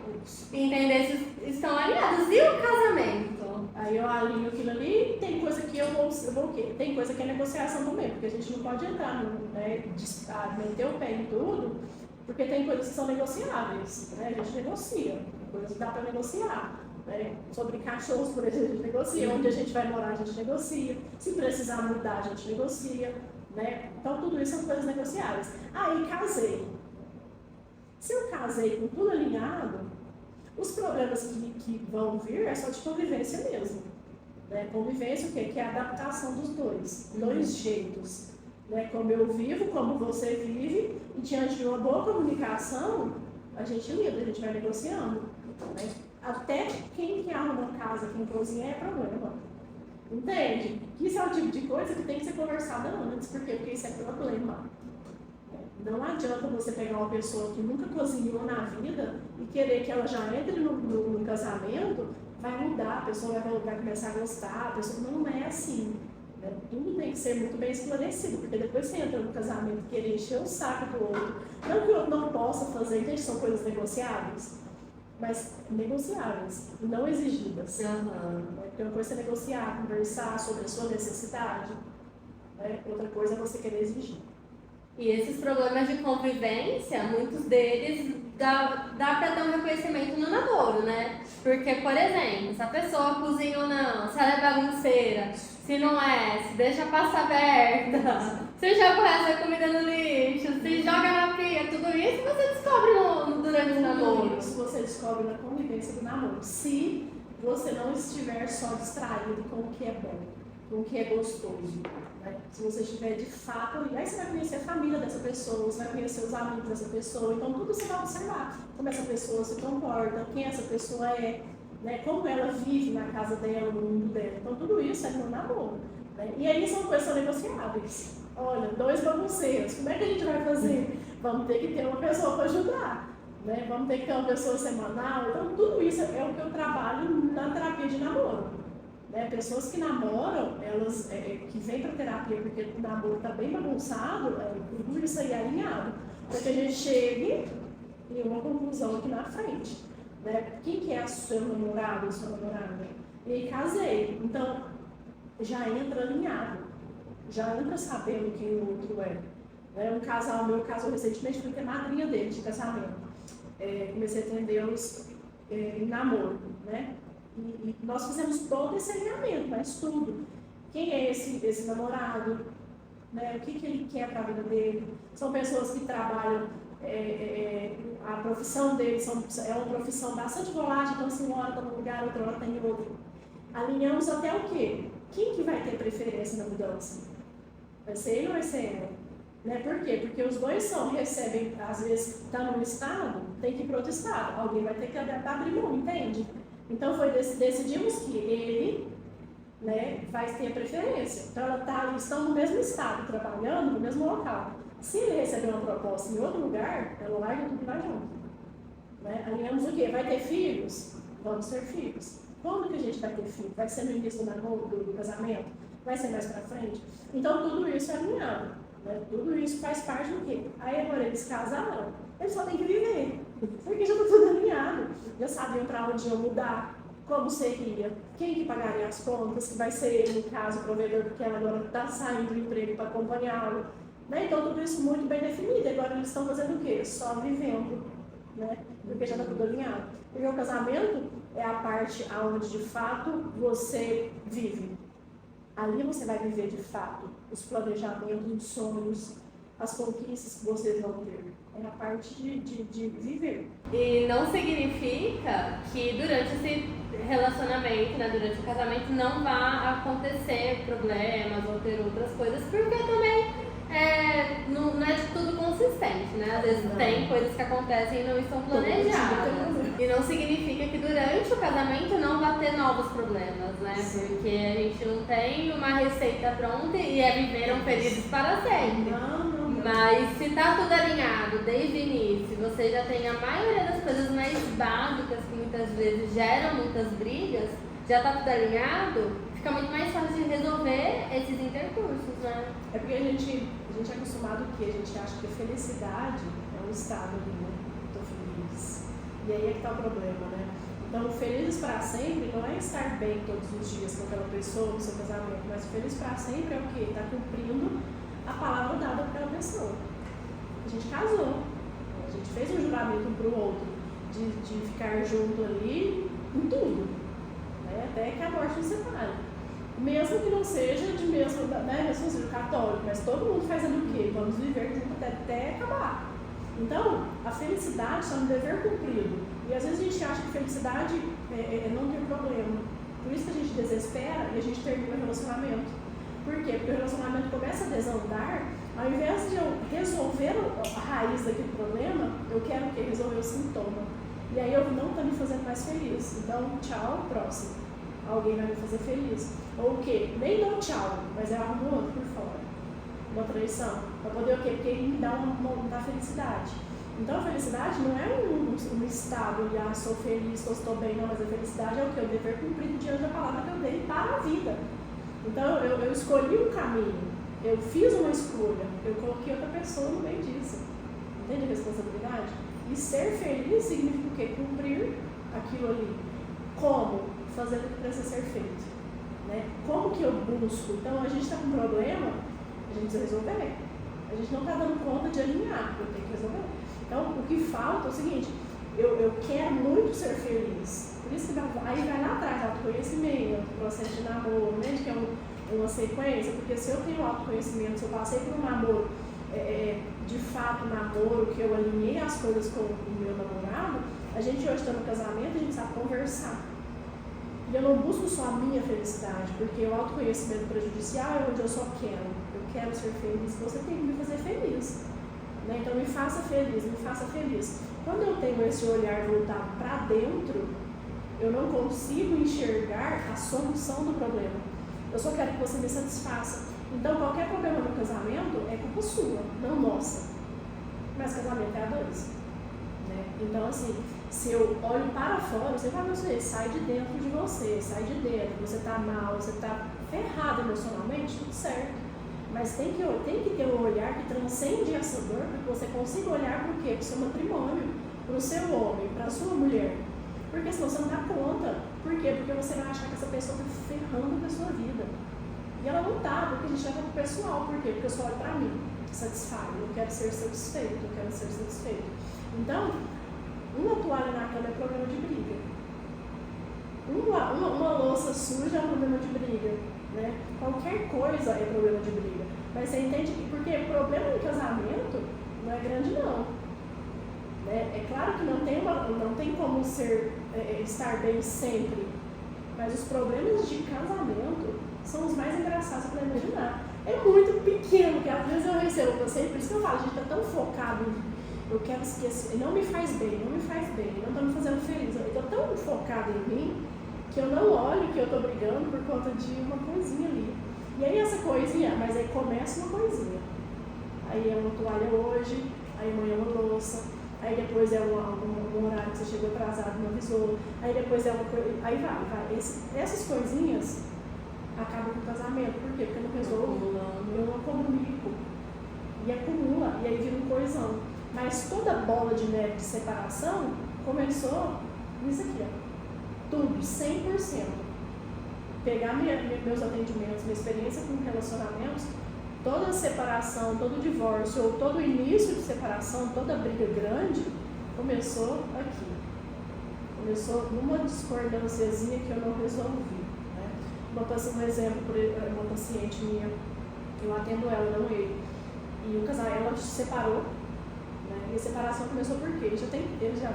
e entender se estão alinhados. E o casamento? Aí eu alinho aquilo ali, tem coisa que eu vou o quê? Tem coisa que é negociação também, porque a gente não pode entrar, né, meter o pé em tudo, porque tem coisas que são negociáveis, né? A gente negocia, coisas que dá para negociar. Né? Sobre cachorros, por exemplo, a gente negocia. Onde a gente vai morar, a gente negocia. Se precisar mudar, a gente negocia. Né? Então, tudo isso são coisas negociáveis. Aí, casei. Se eu casei com tudo alinhado, os problemas que vão vir é só de convivência mesmo. Né? Convivência, o quê? Que é a adaptação dos dois jeitos. Né? Como eu vivo, como você vive, e diante de uma boa comunicação, a gente lida, a gente vai negociando. Né? Até quem arruma casa, quem cozinha é problema. Entende? Isso é o tipo de coisa que tem que ser conversada antes. Por quê? Porque isso é problema. Não adianta você pegar uma pessoa que nunca cozinhou na vida e querer que ela já entre no casamento, vai mudar, a pessoa vai começar a gostar, a pessoa não é assim. Né? Tudo tem que ser muito bem esclarecido, porque depois você entra no casamento e querer encher o saco do outro. Não que o outro não possa fazer, entende? São coisas negociáveis. Mas negociáveis, não exigidas. Porque uma coisa é negociar, conversar sobre a sua necessidade. Né? Outra coisa é você querer exigir. E esses problemas de convivência, muitos deles dá para ter um reconhecimento no namoro, né? Porque, por exemplo, se a pessoa cozinha ou não, se ela é bagunceira, se Se não é, se deixa a pasta aberta, se joga o resto da comida no lixo, se joga na pia, tudo isso você descobre durante o namoro. Isso você descobre na convivência do namoro. Se você não estiver só distraído com o que é bom, com o que é gostoso. Né? Se você estiver de fato ali, aí você vai conhecer a família dessa pessoa, você vai conhecer os amigos dessa pessoa, então tudo você vai observar. Como essa pessoa se comporta, quem essa pessoa é, né? Como ela vive na casa dela, no mundo dela. Então tudo isso é no namoro. Né? E aí são coisas negociáveis. Olha, 2 bagunceiros, como é que a gente vai fazer? Vamos ter que ter uma pessoa para ajudar. Né? Vamos ter que ter uma pessoa semanal. Então tudo isso é o que eu trabalho na terapia de namoro. Né? Pessoas que namoram, elas que vêm para terapia porque o namoro está bem bagunçado, tudo isso aí é alinhado, para que a gente chegue em uma conclusão aqui na frente. Né? Quem que é o seu namorado ou sua namorada? E aí casei, então já entra alinhado, já entra sabendo quem o outro é. Né? Um casal meu casou recentemente, fui ter madrinha dele de casamento. Comecei a atendê-los em namoro, né? E nós fizemos todo esse alinhamento, mas tudo. Quem é esse namorado? Né? O que ele quer para a vida dele? São pessoas que trabalham, a profissão deles é uma profissão bastante volátil, então assim, uma hora está num lugar, outra hora está em outro. Alinhamos até o quê? Quem que vai ter preferência na mudança? Vai ser ele ou vai ser ela? Né? Por quê? Porque os dois recebem, às vezes, está num estado, tem que ir para outro estado. Alguém vai ter que abrir mão, entende? Então, decidimos que ele, né, vai ter preferência. Então, eles estão no mesmo estado, trabalhando no mesmo local. Se ele receber uma proposta em outro lugar, ela larga tudo e vai junto. Né? Alinhamos o quê? Vai ter filhos? Vamos ter filhos. Quando que a gente vai ter filho? Vai ser no início do namoro, do casamento? Vai ser mais para frente? Então, tudo isso é alinhado. Né? Tudo isso faz parte do quê? Aí agora eles casaram, eles só têm que viver, porque já está tudo alinhado, já sabiam para onde iam mudar, como seria, quem que pagaria as contas, que vai ser ele, no caso, o provedor, porque ela agora está saindo do emprego para acompanhá-lo. Né? Então tudo isso muito bem definido, agora eles estão fazendo o quê? Só vivendo, né? Porque já está tudo alinhado. Porque o casamento é a parte onde de fato você vive. Ali você vai viver de fato os planejamentos, os sonhos, as conquistas que vocês vão ter. É a parte de viver. E não significa que durante esse relacionamento, né, durante o casamento, não vá acontecer problemas ou ter outras coisas, porque também não é de tudo consistente, né? Às vezes tem coisas que acontecem e não estão planejadas. E não significa que durante o casamento não vai ter novos problemas, né? Porque a gente não tem uma receita pronta e viveram felizes para sempre. Não. Mas se tá tudo alinhado desde o início, você já tem a maioria das coisas mais básicas que muitas vezes geram muitas brigas, já tá tudo alinhado, fica muito mais fácil de resolver esses intercursos, né? É porque a gente é acostumado que a gente acha que a felicidade é um estado ali, né? Tô feliz. E aí é que tá o problema, né? Então, felizes para sempre não é estar bem todos os dias com aquela pessoa no seu casamento, mas feliz para sempre é o quê? Tá cumprindo a palavra dada para aquela pessoa. A gente casou, a gente fez um juramento um para o outro de ficar junto ali em tudo, né? Até que a morte nos separe. Mesmo que não seja de mesmo, né? Mesmo que seja católico, mas todo mundo fazendo o quê? Vamos viver junto até acabar. Então, a felicidade é um dever cumprido. E às vezes a gente acha que felicidade é não ter problema. Por isso que a gente desespera e a gente termina o relacionamento. Por quê? Porque o relacionamento começa a desandar, ao invés de eu resolver a raiz daquele problema, eu quero o quê? Resolver o sintoma. E aí eu não estou me fazendo mais feliz. Então, tchau, próximo. Alguém vai me fazer feliz. Ou o quê? Nem dou tchau, mas eu arrumo outro por fora. Uma traição. Para poder o quê? Porque ele me dá felicidade. Então a felicidade não é um estado de sou feliz, estou bem, não, mas a felicidade é o quê? O dever cumprido diante da palavra que eu dei para a vida. Então, eu escolhi um caminho, eu fiz uma escolha, eu coloquei outra pessoa no meio disso. Entende a responsabilidade? E ser feliz significa o quê? Cumprir aquilo ali. Como? Fazendo o que precisa ser feito. Né? Como que eu busco? Então, a gente está com um problema, a gente precisa resolver. A gente não está dando conta de alinhar, eu tenho que resolver. Então, o que falta é o seguinte, eu quero muito ser feliz. Por isso que aí vai lá atrás, autoconhecimento, processo de namoro, né? Que é uma sequência, porque se eu tenho autoconhecimento, se eu passei por um namoro, de fato um namoro, que eu alinhei as coisas com o meu namorado, a gente hoje está no casamento, a gente sabe conversar. E eu não busco só a minha felicidade, porque o autoconhecimento prejudicial é onde eu só quero. Eu quero ser feliz, você tem que me fazer feliz. Né? Então me faça feliz, me faça feliz. Quando eu tenho esse olhar voltado para dentro, eu não consigo enxergar a solução do problema. Eu só quero que você me satisfaça. Então qualquer problema no casamento é culpa sua, não nossa. Mas casamento é a dois. Né? Então assim, se eu olho para fora, você vai ver, sai de dentro de você, sai de dentro, você está mal, você está ferrado emocionalmente, tudo certo. Mas tem que ter um olhar que transcende essa dor, para que você consiga olhar para o quê? Para o seu matrimônio, para o seu homem, para a sua mulher. Porque senão você não dá conta. Por quê? Porque você vai achar que essa pessoa está ferrando com a sua vida. E ela não está, porque a gente leva para o pessoal. Por quê? Porque eu só olho para mim, satisfaz. Eu quero ser satisfeito, eu quero ser satisfeito. Então, uma toalha na cama é problema de briga. Uma louça suja é um problema de briga. Né? Qualquer coisa é problema de briga. Mas você entende que, porque problema em casamento não é grande não. Né? É claro que não tem como estar bem sempre. Mas os problemas de casamento são os mais engraçados para imaginar. É muito pequeno, que às vezes eu recebo você, por isso que eu falo, a gente está tão focado em eu quero esquecer, não me faz bem, não está me fazendo feliz. Eu estou tão focado em mim que eu não olho que eu estou brigando por conta de uma coisinha ali. E aí essa coisinha, mas aí começa uma coisinha. Aí é uma toalha hoje, aí amanhã é uma louça, aí depois é um horário que você chegou atrasado, não avisou, aí depois é uma coisa, aí vai. Essas coisinhas acabam com o casamento. Por quê? Porque eu não resolvo, eu não comunico. E acumula, e aí vira um coisão. Mas toda bola de neve de separação começou nisso aqui, ó. Tudo, 100%. Pegar meus atendimentos, minha experiência com relacionamentos, toda separação, todo divórcio, ou todo início de separação, toda briga grande, começou aqui. Começou numa discordânciazinha que eu não resolvi. Né? Um exemplo, uma paciente minha, eu atendo ela, não ele. E o casal, ela se separou. Né? E a separação começou por quê? Eles já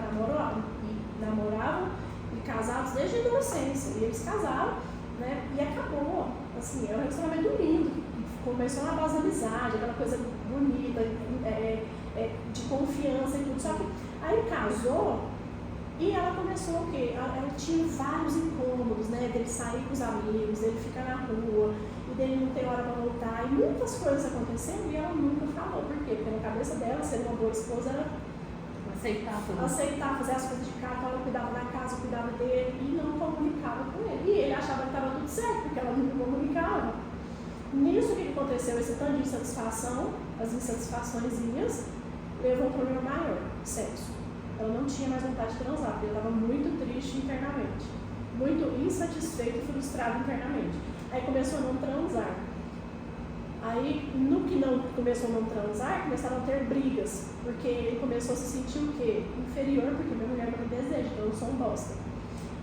namoravam e casados desde a adolescência. E eles casaram, né? E acabou. Assim, é um relacionamento lindo. Começou na base da amizade, aquela coisa bonita, de confiança e tudo. Só que aí casou e ela começou o quê? Ela tinha vários incômodos, né? Dele sair com os amigos, dele ficar na rua, e dele não ter hora para voltar. E muitas coisas aconteceram e ela nunca falou. Por quê? Porque na cabeça dela, ser uma boa esposa, era aceitar fazer as coisas de casa, ela cuidava da casa, cuidava dele e não comunicava com ele. E ele achava que estava tudo certo, porque ela não comunicava. Nisso, o que aconteceu? Esse tanto de insatisfação, as insatisfaçõezinhas, levou a um problema maior, sexo. Ela não tinha mais vontade de transar, porque ela estava muito triste internamente, muito insatisfeita e frustrada internamente. Aí começou a não transar. Aí, no que não começou a não transar, começaram a ter brigas, porque ele começou a se sentir o quê? Inferior, porque minha mulher não me deseja, então eu sou um bosta.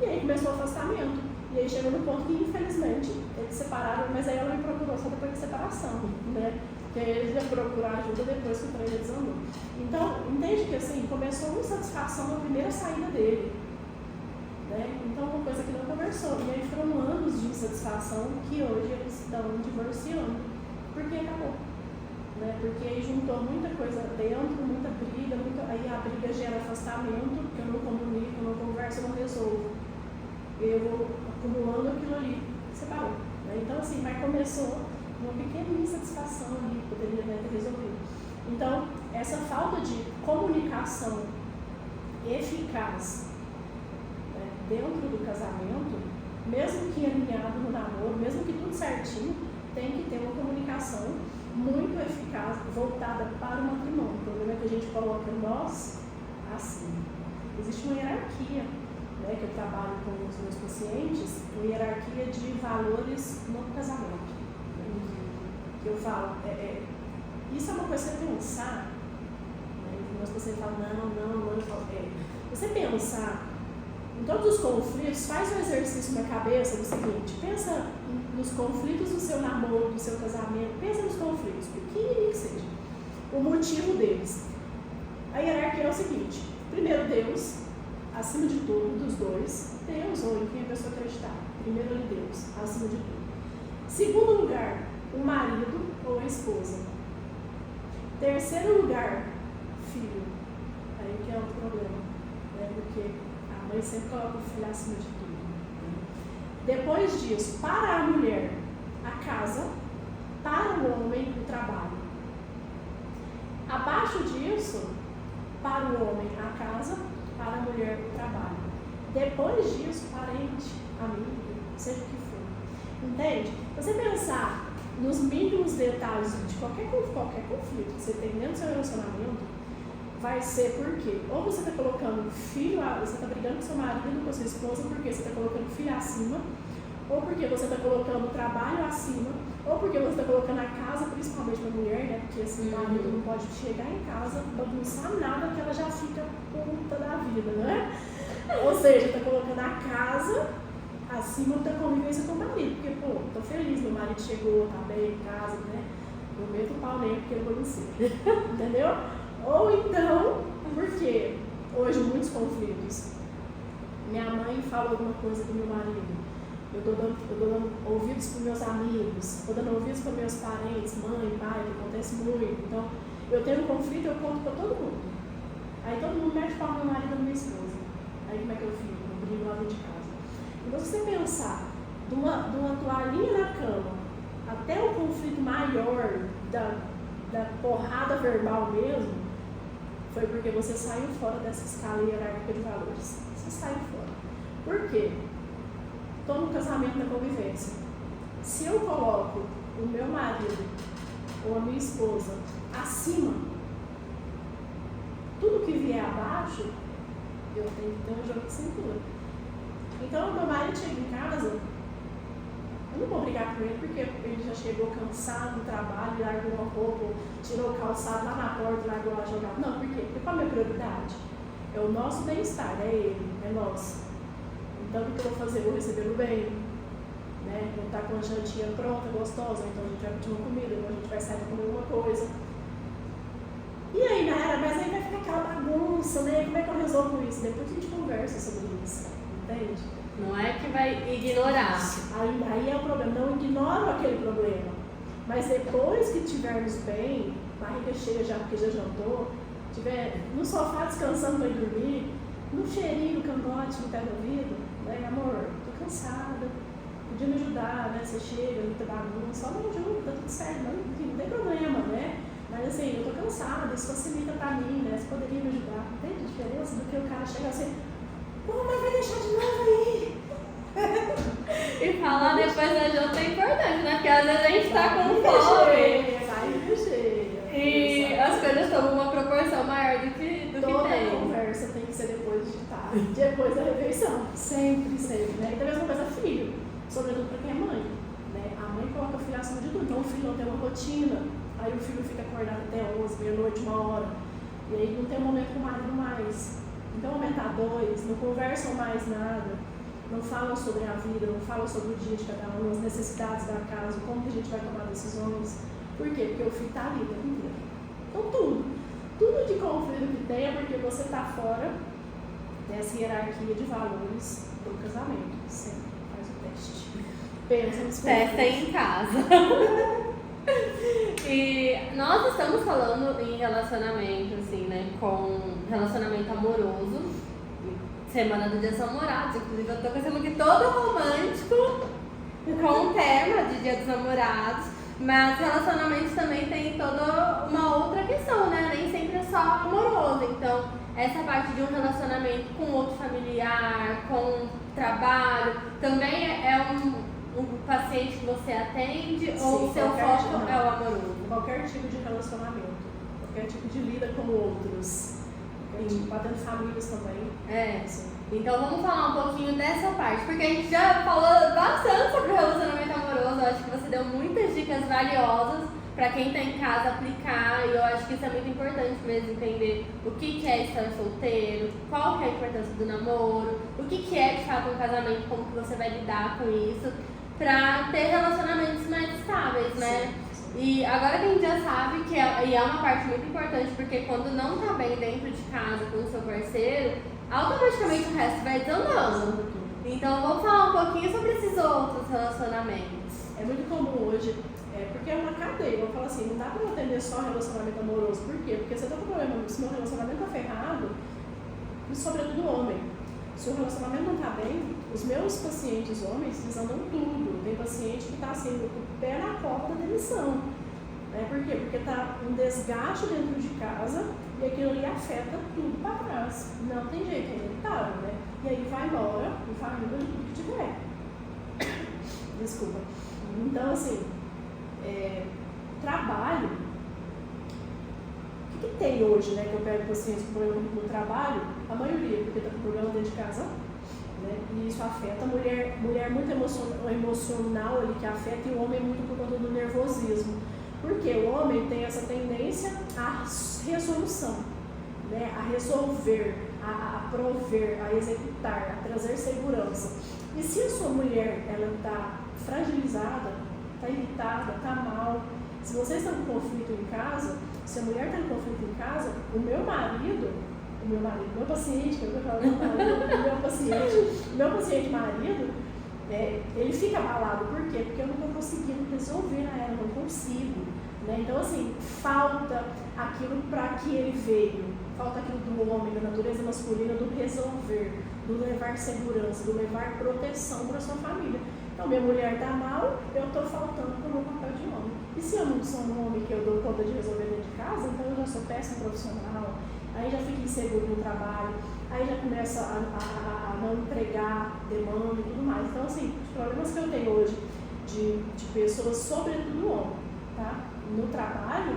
E aí começou o afastamento. E aí chegou no ponto que, infelizmente, eles se separaram, mas aí ela me procurou só depois da separação, né? Porque aí eles iam procurar ajuda depois que o trem desandou. Então, entende que assim, começou uma insatisfação na primeira saída dele. Né? Então, uma coisa que não conversou. E aí foram anos de insatisfação que hoje eles estão divorciando. Porque acabou. Né? Porque aí juntou muita coisa dentro, muita briga, aí a briga gera afastamento, porque eu não comunico, eu não converso, eu não resolvo. Eu vou acumulando aquilo ali, separou. Né? Então, assim, mas começou uma pequena insatisfação ali, poderia ter resolvido. Então, essa falta de comunicação eficaz, né, dentro do casamento, mesmo que alinhado no namoro, mesmo que tudo certinho, tem que ter uma comunicação muito eficaz, voltada para o matrimônio. O problema é que a gente coloca nós assim. Existe uma hierarquia, né, que eu trabalho com os meus pacientes, uma hierarquia de valores no casamento. Que eu falo, isso é uma coisa que você pensar, né, os meus pacientes falam, não, eu falo, você pensar em todos os conflitos, faz um exercício na cabeça do seguinte, pensa nos conflitos do seu namoro, do seu casamento, pensa nos conflitos, pequenininho que seja, o motivo deles. A hierarquia é o seguinte: primeiro Deus, acima de tudo, dos dois, Deus ou em quem a pessoa acreditar. Primeiro ele Deus, acima de tudo. Segundo lugar, o marido ou a esposa. Terceiro lugar, filho. Aí que é outro problema, né? Porque a mãe sempre coloca o filho acima de tudo. Depois disso, para a mulher, a casa, para o homem, o trabalho. Abaixo disso, para o homem, a casa, para a mulher, o trabalho. Depois disso, parente, amigo, seja o que for. Entende? Você pensar nos mínimos detalhes de qualquer conflito que você tem dentro do seu relacionamento, vai ser porque ou você está colocando filho, você está brigando com seu marido, com a sua esposa, porque você está colocando filho acima, ou porque você está colocando trabalho acima, ou porque você está colocando a casa, principalmente para a mulher, né? Porque assim, o marido não pode chegar em casa, bagunçar nada, que ela já fica puta da vida, né? Ou seja, está colocando a casa acima da convivência com o marido, porque, pô, tô feliz, meu marido chegou, tá bem em casa, né? Não meto o pau nele porque eu conheci, entendeu? Ou então, porque hoje muitos conflitos, minha mãe falou alguma coisa do meu marido, eu tô dando ouvidos para meus amigos, tô dando ouvidos para meus parentes, mãe, pai, que acontece muito, então eu tenho um conflito, eu conto para todo mundo, aí todo mundo mete o pau no meu marido e na minha esposa, aí como é que eu fico? Eu brigo lá dentro de casa. Então, se você pensar de uma toalhinha na cama até o conflito maior da porrada verbal mesmo, foi porque você saiu fora dessa escala hierárquica de valores. Você saiu fora. Por quê? Estou no casamento, na convivência. Se eu coloco o meu marido ou a minha esposa acima, tudo que vier abaixo, eu tenho que ter um jogo de cintura. Então, meu marido chega em casa, eu não vou brigar com ele porque ele já chegou cansado do trabalho, largou uma roupa, tirou o calçado lá na porta, largou lá jogado. Não, por quê? Porque qual é a minha prioridade? É o nosso bem-estar, é ele, é nosso. Então, o que eu vou fazer? Eu vou recebê-lo bem, né? Vou estar com a jantinha pronta, gostosa, então a gente vai pedir uma comida, então a gente vai sair para comer alguma coisa. E aí, Nayara, mas aí vai ficar aquela bagunça, né? Como é que eu resolvo isso? Depois a gente conversa sobre isso, entende? Não é que vai ignorar. Aí é o problema, não ignoro aquele problema. Mas depois que estivermos bem, barriga cheia já, porque já jantou, estiver no sofá descansando para ir dormir, no cheirinho, no cangote, no pé do ouvido, né, amor, tô cansada, podia me ajudar, né? Você chega, muita bagunça, só me ajuda, tá tudo certo, não tem problema, né? Mas assim, eu tô cansada, isso facilita pra mim, né? Você poderia me ajudar. Entende a diferença do que o cara chega assim, pô, mas vai deixar de novo aí? E falar depois da janta é importante, né? Porque às vezes a gente tá com fome. E as coisas tomam uma proporção maior do que tem. Toda conversa tem que ser depois de tarde, depois da refeição. Sempre, né? E da mesma coisa, filho. Sobretudo pra quem é mãe, né? A mãe coloca o filho acima de tudo. Então o filho não tem uma rotina. Aí o filho fica acordado até 11, meia-noite, 1 hora. E aí não tem um momento com o marido mais. Então aumentar 2, não conversam mais nada. Não falam sobre a vida, não falam sobre o dia de cada um, as necessidades da casa, como que a gente vai tomar decisões. Por quê? Porque o filho está ali o tempo inteiro. Então tudo de conflito que tem é porque você está fora dessa hierarquia de valores do casamento. Sempre faz o teste. Pensa nos Testa em casa. E nós estamos falando em relacionamento, assim, né? Com relacionamento amoroso. Semana do Dia dos Namorados, inclusive eu tô com esse look todo romântico, com o tema de Dia dos Namorados, mas relacionamentos também tem toda uma outra questão, né? Nem sempre é só amoroso, então essa parte de um relacionamento com outro familiar, com trabalho, também é um paciente que você atende. Sim, ou o seu foco é o amoroso? Qualquer tipo de relacionamento, qualquer tipo de lida com outros. Batendo famílias também. É. Sim. Então vamos falar um pouquinho dessa parte, porque a gente já falou bastante sobre o relacionamento amoroso. Eu acho que você deu muitas dicas valiosas para quem está em casa aplicar, e eu acho que isso é muito importante mesmo, entender o que é estar solteiro, qual que é a importância do namoro, o que é de fato um casamento, como que você vai lidar com isso. para ter relacionamentos mais estáveis, né? E agora que a gente já sabe que é uma parte muito importante, porque quando não tá bem dentro de casa com o seu parceiro, automaticamente o resto vai desandando. Então vamos falar um pouquinho sobre esses outros relacionamentos. É muito comum hoje, porque é uma cadeia. Eu falo assim, não dá para eu atender só relacionamento amoroso. Por quê? Porque se eu tô com problema, se meu relacionamento tá ferrado, e sobretudo homem, se o relacionamento não tá bem, os meus pacientes homens, eles andam tudo. Tem paciente que tá assim, com o pé na cova da demissão. Por quê? Porque tá um desgaste dentro de casa e aquilo ali afeta tudo para trás. Não tem jeito, é inevitável, né? E aí vai embora em família de tudo que tiver. Desculpa. Então, assim, trabalho. O que tem hoje, né? Que eu pego pacientes com problema no trabalho? A maioria, porque tá com problema dentro de casa. Né? E isso afeta a mulher muito emocional ali que afeta, e o homem muito por conta do nervosismo. Porque o homem tem essa tendência à resolução, né? A resolver, a prover, a executar, a trazer segurança. E se a sua mulher está fragilizada, está irritada, está mal, se vocês estão com conflito em casa, se a mulher está com conflito em casa, meu paciente marido, ele fica abalado. Por quê? Porque eu não estou conseguindo resolver a ela, não consigo. Né? Então, assim, falta aquilo para que ele veio, falta aquilo do homem, da natureza masculina, do resolver, do levar segurança, do levar proteção para a sua família. Então, minha mulher está mal, eu estou faltando para o meu papel de homem. E se eu não sou um homem que eu dou conta de resolver dentro de casa, então eu já sou péssimo profissional, aí já fico inseguro no trabalho, aí já começa a não entregar demanda e tudo mais. Então, assim, os problemas que eu tenho hoje de pessoas, sobretudo homem, tá? No trabalho,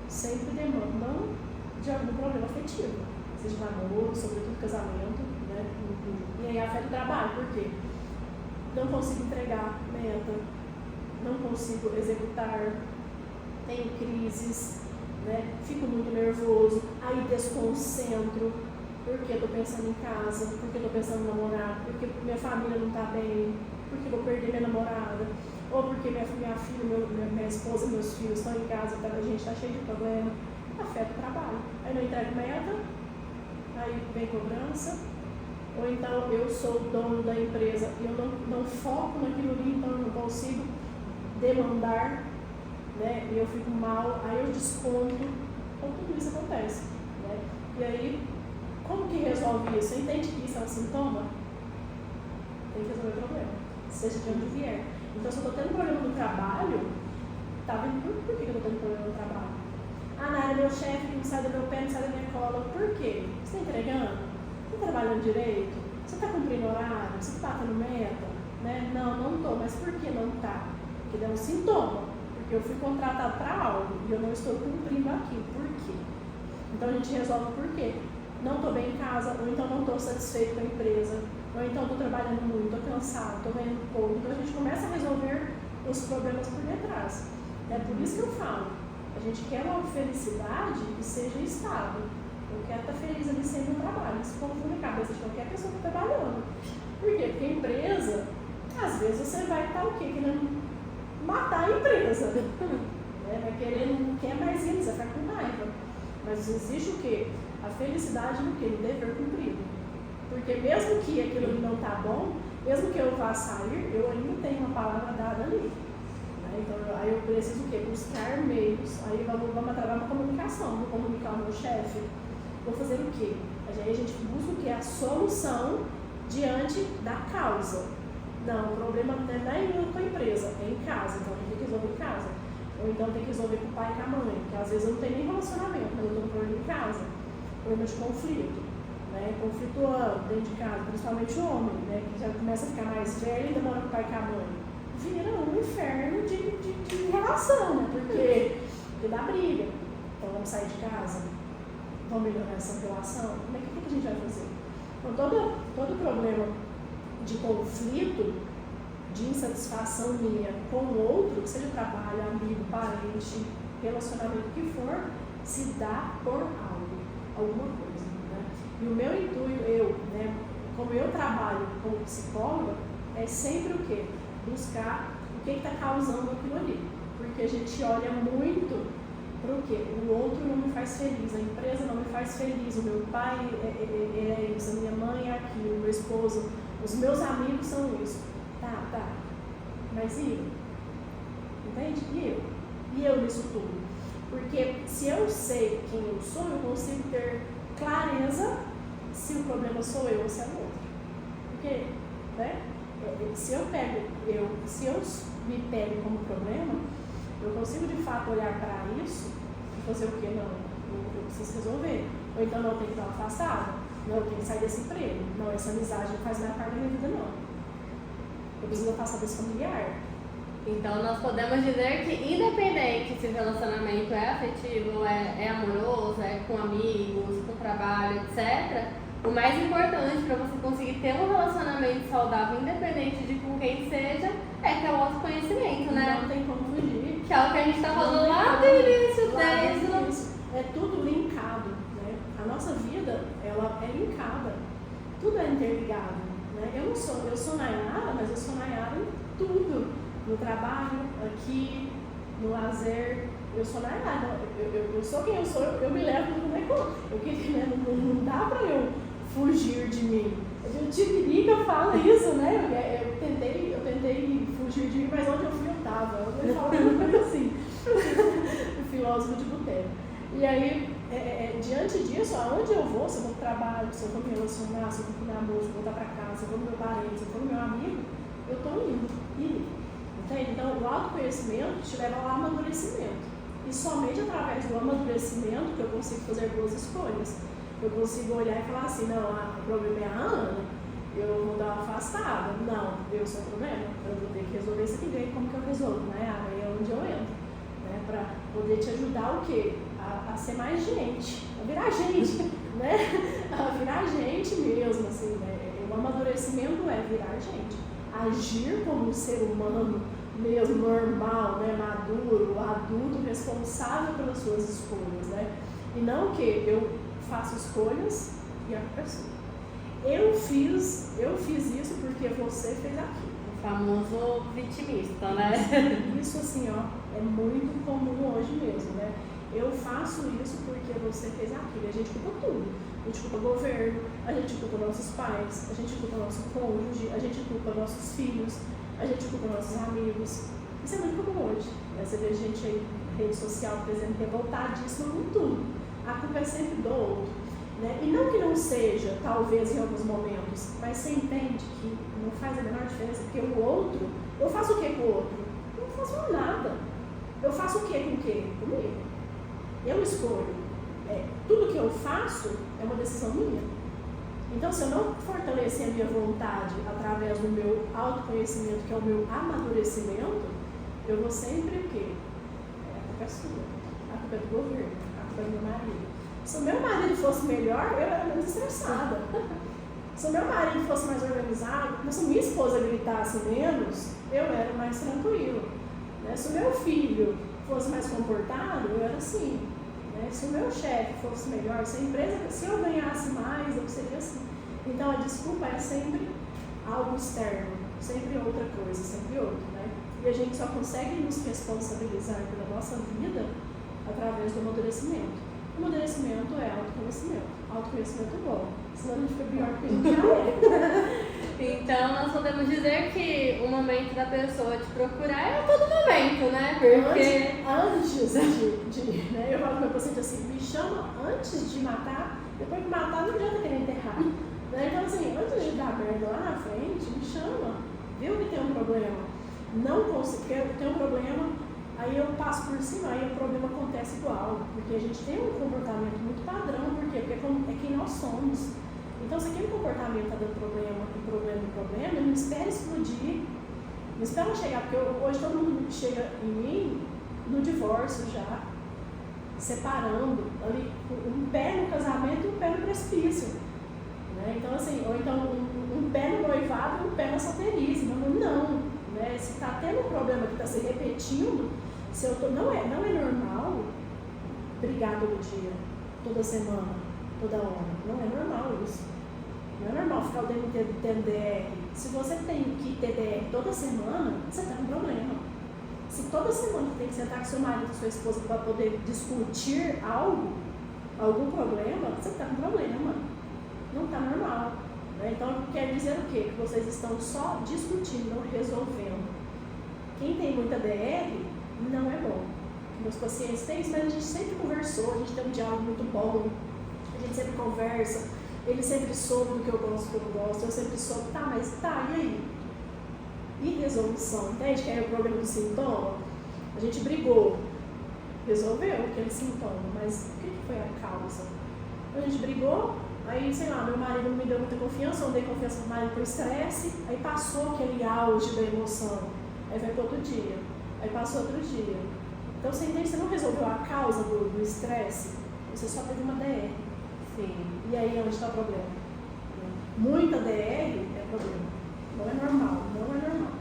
sempre demandam de algum problema afetivo, seja namoro, sobretudo casamento, né? E aí afeta o trabalho, por quê? Não consigo entregar meta, não consigo executar, tenho crises, né? Fico muito nervoso, aí desconcentro, porque estou pensando em casa, porque estou pensando em namorar, porque minha família não está bem, porque vou perder minha namorada, ou porque minha filha, minha esposa, meus filhos estão em casa, a gente está cheio de problema, afeta o trabalho. Aí não entrego meta, aí vem cobrança, ou então eu sou o dono da empresa e eu não foco naquilo ali, então eu não consigo demandar, né? E eu fico mal, aí eu desconto, então tudo isso acontece. Né? E aí, como que resolve isso? Você entende que isso é um sintoma? Tem que resolver o problema, seja de onde vier. Então, se eu estou tendo problema no trabalho, tá vendo por que eu estou tendo problema no trabalho? Ah, Nara, meu chefe não sai do meu pé, não sai da minha cola. Por quê? Você está entregando? Você está trabalhando direito? Você está cumprindo horário? Você está batendo meta? Né? Não, não estou. Mas por que não está? Porque é um sintoma. Porque eu fui contratado para algo e eu não estou cumprindo aquilo. Por quê? Então, a gente resolve por quê. Não estou bem em casa, ou então não estou satisfeito com a empresa, ou então estou trabalhando muito, estou cansado, estou ganhando pouco. Então a gente começa a resolver os problemas por detrás. É por isso que eu falo, a gente quer uma felicidade que seja estável. Eu quero estar feliz ali sempre no trabalho. Isso confunde a cabeça de qualquer pessoa que está trabalhando. Por quê? Porque a empresa, às vezes você vai estar o quê? Querendo matar a empresa. Vai querer, não quer mais ir, você vai ficar com raiva. Mas existe o quê? A felicidade no quê? No dever cumprido. Porque mesmo que aquilo não está bom, mesmo que eu vá sair, eu ainda tenho uma palavra dada ali. Né? Então, aí eu preciso o quê? Buscar meios. Aí vamos trabalhar uma comunicação. Vou comunicar ao meu chefe. Vou fazer o quê? Aí a gente busca o quê? A solução diante da causa. Não, o problema não é com a empresa, é em casa. Então, a gente tem que resolver em casa. Ou então tem que resolver com o pai e com a mãe, que às vezes eu não tenho nem relacionamento, mas eu estou com problema em casa. Problema de conflito, né? Conflituando dentro de casa, principalmente o homem, né? Que já começa a ficar mais velho e ainda mora com o pai e com a mãe. Vira um inferno de relação, né? Porque dá briga. Então vamos sair de casa, vamos melhorar essa relação. Como é que a gente vai fazer? Então todo problema de conflito, de insatisfação minha com o outro, seja trabalho, amigo, parente, relacionamento que for, se dá por alguma coisa. Né? E o meu intuito, né, como eu trabalho como psicóloga, é sempre o quê? buscar o que está causando aquilo ali. Porque a gente olha muito para o quê? O outro não me faz feliz, a empresa não me faz feliz, o meu pai é isso, a minha mãe é aquilo, o meu esposo, os meus amigos são isso. Tá. Mas e eu? Entende? E eu nisso tudo? Porque se eu sei quem eu sou, eu consigo ter clareza se o problema sou eu ou se é o outro. Porque, né? Se eu me pego como problema, eu consigo de fato olhar para isso e fazer o quê? Não, eu preciso resolver. Ou então não, eu tenho que dar uma afastada. Não, eu tenho que sair desse emprego. Não, essa amizade não faz mais parte da minha vida, não. Eu preciso afastar desse familiar. Então nós podemos dizer que independente se o relacionamento é afetivo, é amoroso, é com amigos, com trabalho, etc., o mais importante para você conseguir ter um relacionamento saudável, independente de com quem seja, é ter o autoconhecimento, né? Não tem como fugir. Que é o que a gente está falando lá do início, desde É tudo linkado, né? A nossa vida, ela é linkada. Tudo é interligado, né? Eu sou Nayara, mas eu sou Nayara em tudo. No trabalho, aqui, no lazer, eu sou Nayara. Eu sou quem eu sou, eu me levo como é que não dá para eu fugir de mim. Eu Tiririca fala isso, né? Eu tentei fugir de mim, mas onde eu fui eu estava. Eu falo uma coisa assim, o filósofo de boteco. E aí, diante disso, aonde eu vou, se eu vou para o trabalho, se eu vou me relacionar, se eu vou para o namoro, se eu vou voltar para casa, se eu vou no meu parente, se eu vou no meu amigo, eu estou indo. Entende? Então, o autoconhecimento te leva ao amadurecimento. E somente através do amadurecimento que eu consigo fazer boas escolhas. Eu consigo olhar e falar assim, não, o problema é a Ana, eu vou dar uma afastada. Não, eu sou o problema, eu vou ter que resolver isso aqui, ver como que eu resolvo, né? Aí é onde eu entro, né? Para poder te ajudar o quê? A ser mais gente, a virar gente, né? A virar gente mesmo, assim, né? O amadurecimento é virar gente. Agir como um ser humano mesmo, normal, né? Maduro, adulto, responsável pelas suas escolhas, né? E não que eu faço escolhas e a culpa é sua. Eu fiz isso porque você fez aquilo. o famoso vitimista, né? Isso assim, ó, é muito comum hoje mesmo, né? Eu faço isso porque você fez aquilo. E a gente culpa tudo. A gente culpa o governo, a gente culpa nossos pais, a gente culpa nosso cônjuge, a gente culpa nossos filhos, a gente culpa nossos amigos. Isso é muito comum hoje. Você vê gente aí na rede social, por exemplo, revoltadíssima com tudo. A culpa é sempre do outro. Né? E não que não seja, talvez em alguns momentos, mas você entende que não faz a menor diferença, porque o outro, eu faço o que com o outro? Eu não faço nada. Eu faço o que com quem? Comigo. Eu escolho. Tudo que eu faço é uma decisão minha. Então, se eu não fortalecer a minha vontade através do meu autoconhecimento, que é o meu amadurecimento, eu vou sempre o quê? A culpa é sua. A culpa é do governo. A culpa é do meu marido. Se o meu marido fosse melhor, eu era menos estressada. Se o meu marido fosse mais organizado, se minha esposa gritasse menos, eu era mais tranquilo. Né? Se o meu filho fosse mais comportado, eu era assim. Né? Se o meu chefe fosse melhor, se a empresa, se eu ganhasse mais, eu seria assim. Então a desculpa é sempre algo externo, sempre outra coisa, sempre outro. Né? E a gente só consegue nos responsabilizar pela nossa vida através do amadurecimento. O amadurecimento é autoconhecimento. Autoconhecimento bom, senão a gente fica pior do que a gente já é. Então, nós podemos dizer que o momento da pessoa te procurar é a todo momento, né? Porque Antes de né? Eu falo para o meu paciente assim, me chama antes de matar, depois de matar não adianta querer enterrar. Né? Então, assim, antes de dar merda lá na frente, me chama, viu que tem um problema, não consigo, tem um problema, aí eu passo por cima, aí o problema acontece igual, porque a gente tem um comportamento muito padrão, por quê? Porque é quem nós somos. Então, se aquele comportamento está dando problema, não espera explodir, não espera chegar, porque hoje todo mundo chega em mim no divórcio já, separando, ali, um pé no casamento e um pé no precipício. Né? Então, assim, ou então um pé no noivado e um pé na solteirice. Não. Né? Se está tendo um problema que está se repetindo, não é normal brigar todo dia, toda semana, toda hora. Não é normal isso. Não é normal ficar o tempo inteiro tendo DR. Se você tem que ter DR toda semana, você está com problema. Se toda semana você tem que sentar com seu marido, com sua esposa para poder discutir algum problema, você está com problema. Não está normal. Né? Então, quer dizer o quê? Que vocês estão só discutindo, não resolvendo. Quem tem muita DR, não é bom. Meus pacientes têm isso, mas a gente sempre conversou, a gente tem um diálogo muito bom, a gente sempre conversa, ele sempre soube do que eu gosto, do que eu não gosto, eu sempre soube, e aí? E resolução, entende? Que é o problema do sintoma. A gente brigou, resolveu aquele sintoma, mas o que foi a causa? A gente brigou, aí, sei lá, meu marido não me deu muita confiança, eu não dei confiança pro marido por estresse, aí passou aquele auge da emoção, aí vai para outro dia, aí passou outro dia. Então você entende, você não resolveu a causa do estresse, você só teve uma DR. Sim. E aí onde está o problema? Muita DR é problema. Não é normal, não é normal.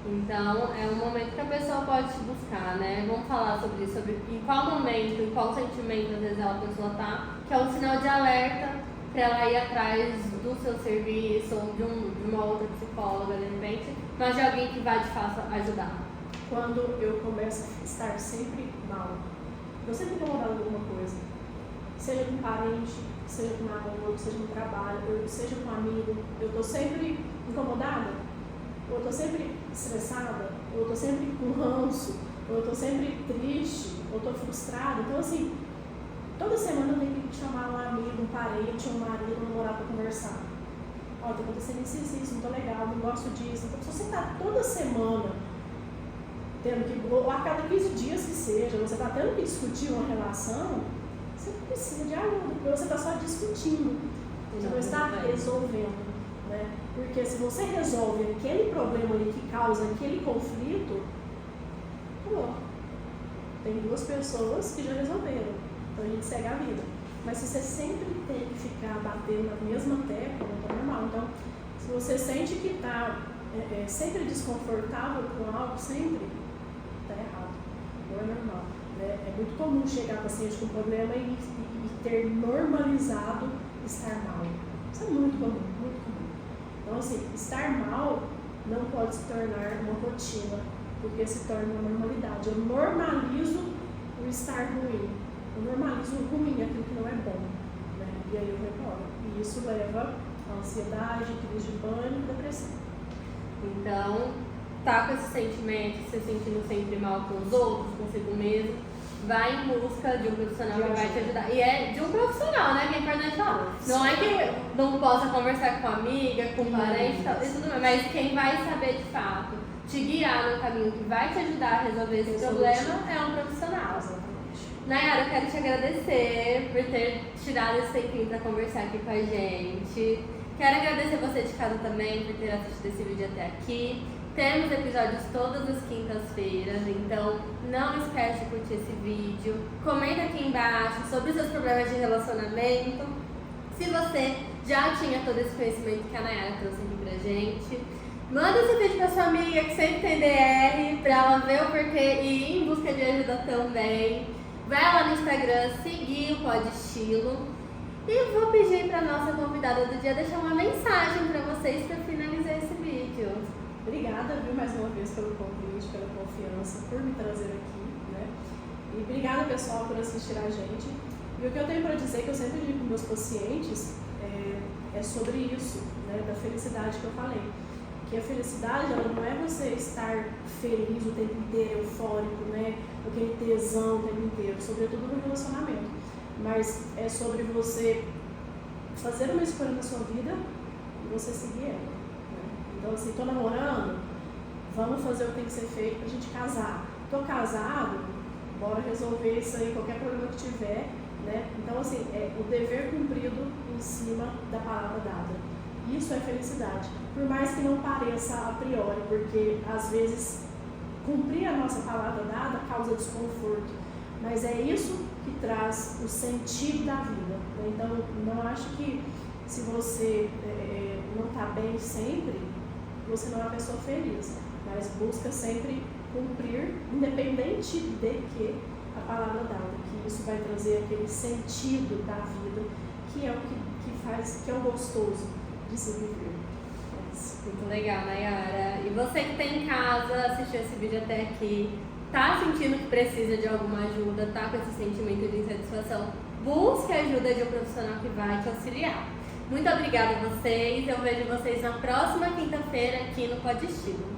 Então, é um momento que a pessoa pode te buscar, né? Vamos falar sobre isso, sobre em qual momento, em qual sentimento às vezes a pessoa tá, que é um sinal de alerta para ela ir atrás do seu serviço ou de uma outra psicóloga, de repente, mas de alguém que vai de fato ajudar. Quando eu começo a estar sempre mal, eu sempre incomodado com alguma coisa, seja com um parente, seja com um namoro, seja no trabalho, seja com um amigo, eu estou sempre incomodada, ou eu estou sempre estressada, ou eu estou sempre com ranço, ou eu estou sempre triste, ou estou frustrada. Então, assim, toda semana eu tenho que chamar um amigo, um parente, um marido, um namorado para conversar. Ó, está acontecendo isso, não estou legal, não gosto disso. Então, se você está toda semana tendo que, ou a cada 15 dias que seja, você está tendo que discutir uma relação, você não precisa de ajuda, porque você está só discutindo, você não está resolvendo. Né? Porque se você resolve aquele problema ali que causa aquele conflito, pô, tem 2 pessoas que já resolveram, então a gente segue a vida. Mas se você sempre tem que ficar batendo na mesma tecla, não está normal. Então, se você sente que está sempre desconfortável com algo, sempre, está errado, não é normal. Né? É muito comum chegar paciente com problema e ter normalizado estar mal. Isso é muito comum, muito comum. Então, assim, estar mal não pode se tornar uma rotina, porque se torna uma normalidade. Eu normalizo o estar ruim, eu normalizo o ruim, aquilo que não é bom, né? E aí eu vou embora. E isso leva a ansiedade, crise de pânico, depressão. Então, tá com esse sentimento, se sentindo sempre mal com os outros, consigo mesmo, vai em busca de um profissional que vai te ajudar. E é de um profissional, né? Que é importante falar. Não é que não possa conversar com amiga, com parente, isso tudo, mas quem vai saber de fato te guiar no caminho que vai te ajudar a resolver esse problema é um profissional. Nayara, eu quero te agradecer por ter tirado esse tempinho para conversar aqui com a gente. Quero agradecer você de casa também por ter assistido esse vídeo até aqui. Temos episódios todas as quintas-feiras, então não esquece de curtir esse vídeo. Comenta aqui embaixo sobre os seus problemas de relacionamento. Se você já tinha todo esse conhecimento que a Nayara trouxe aqui pra gente, manda esse vídeo pra sua amiga que sempre tem DR, pra ela ver o porquê e ir em busca de ajuda também. Vai lá no Instagram, seguir o Pod Estilo. E vou pedir pra nossa convidada do dia deixar uma mensagem pra vocês pra finalizar esse vídeo. Obrigada, viu, mais uma vez pelo convite, pela confiança, por me trazer aqui, né? E obrigada, pessoal, por assistir a gente. E o que eu tenho para dizer, que eu sempre digo com meus pacientes, é sobre isso, né, da felicidade que eu falei. Que a felicidade, ela não é você estar feliz o tempo inteiro, eufórico, né, aquele tesão o tempo inteiro, sobretudo no relacionamento. Mas é sobre você fazer uma escolha na sua vida e você seguir ela. Então, assim, tô namorando, vamos fazer o que tem que ser feito pra gente casar. Tô casado, bora resolver isso aí, qualquer problema que tiver, né? Então, assim, é o dever cumprido em cima da palavra dada. Isso é felicidade. Por mais que não pareça a priori, porque às vezes cumprir a nossa palavra dada causa desconforto. Mas é isso que traz o sentido da vida. Né? Então, não acho que se você não está bem sempre, você não é uma pessoa feliz, mas busca sempre cumprir, independente de que a palavra dada, que isso vai trazer aquele sentido da vida, que é o que que é o gostoso de se viver. É isso. Muito legal, Nayara. E você que está em casa, assistiu esse vídeo até aqui, tá sentindo que precisa de alguma ajuda, tá com esse sentimento de insatisfação, busque a ajuda de um profissional que vai te auxiliar. Muito obrigada a vocês, eu vejo vocês na próxima quinta-feira aqui no Pod Estilo.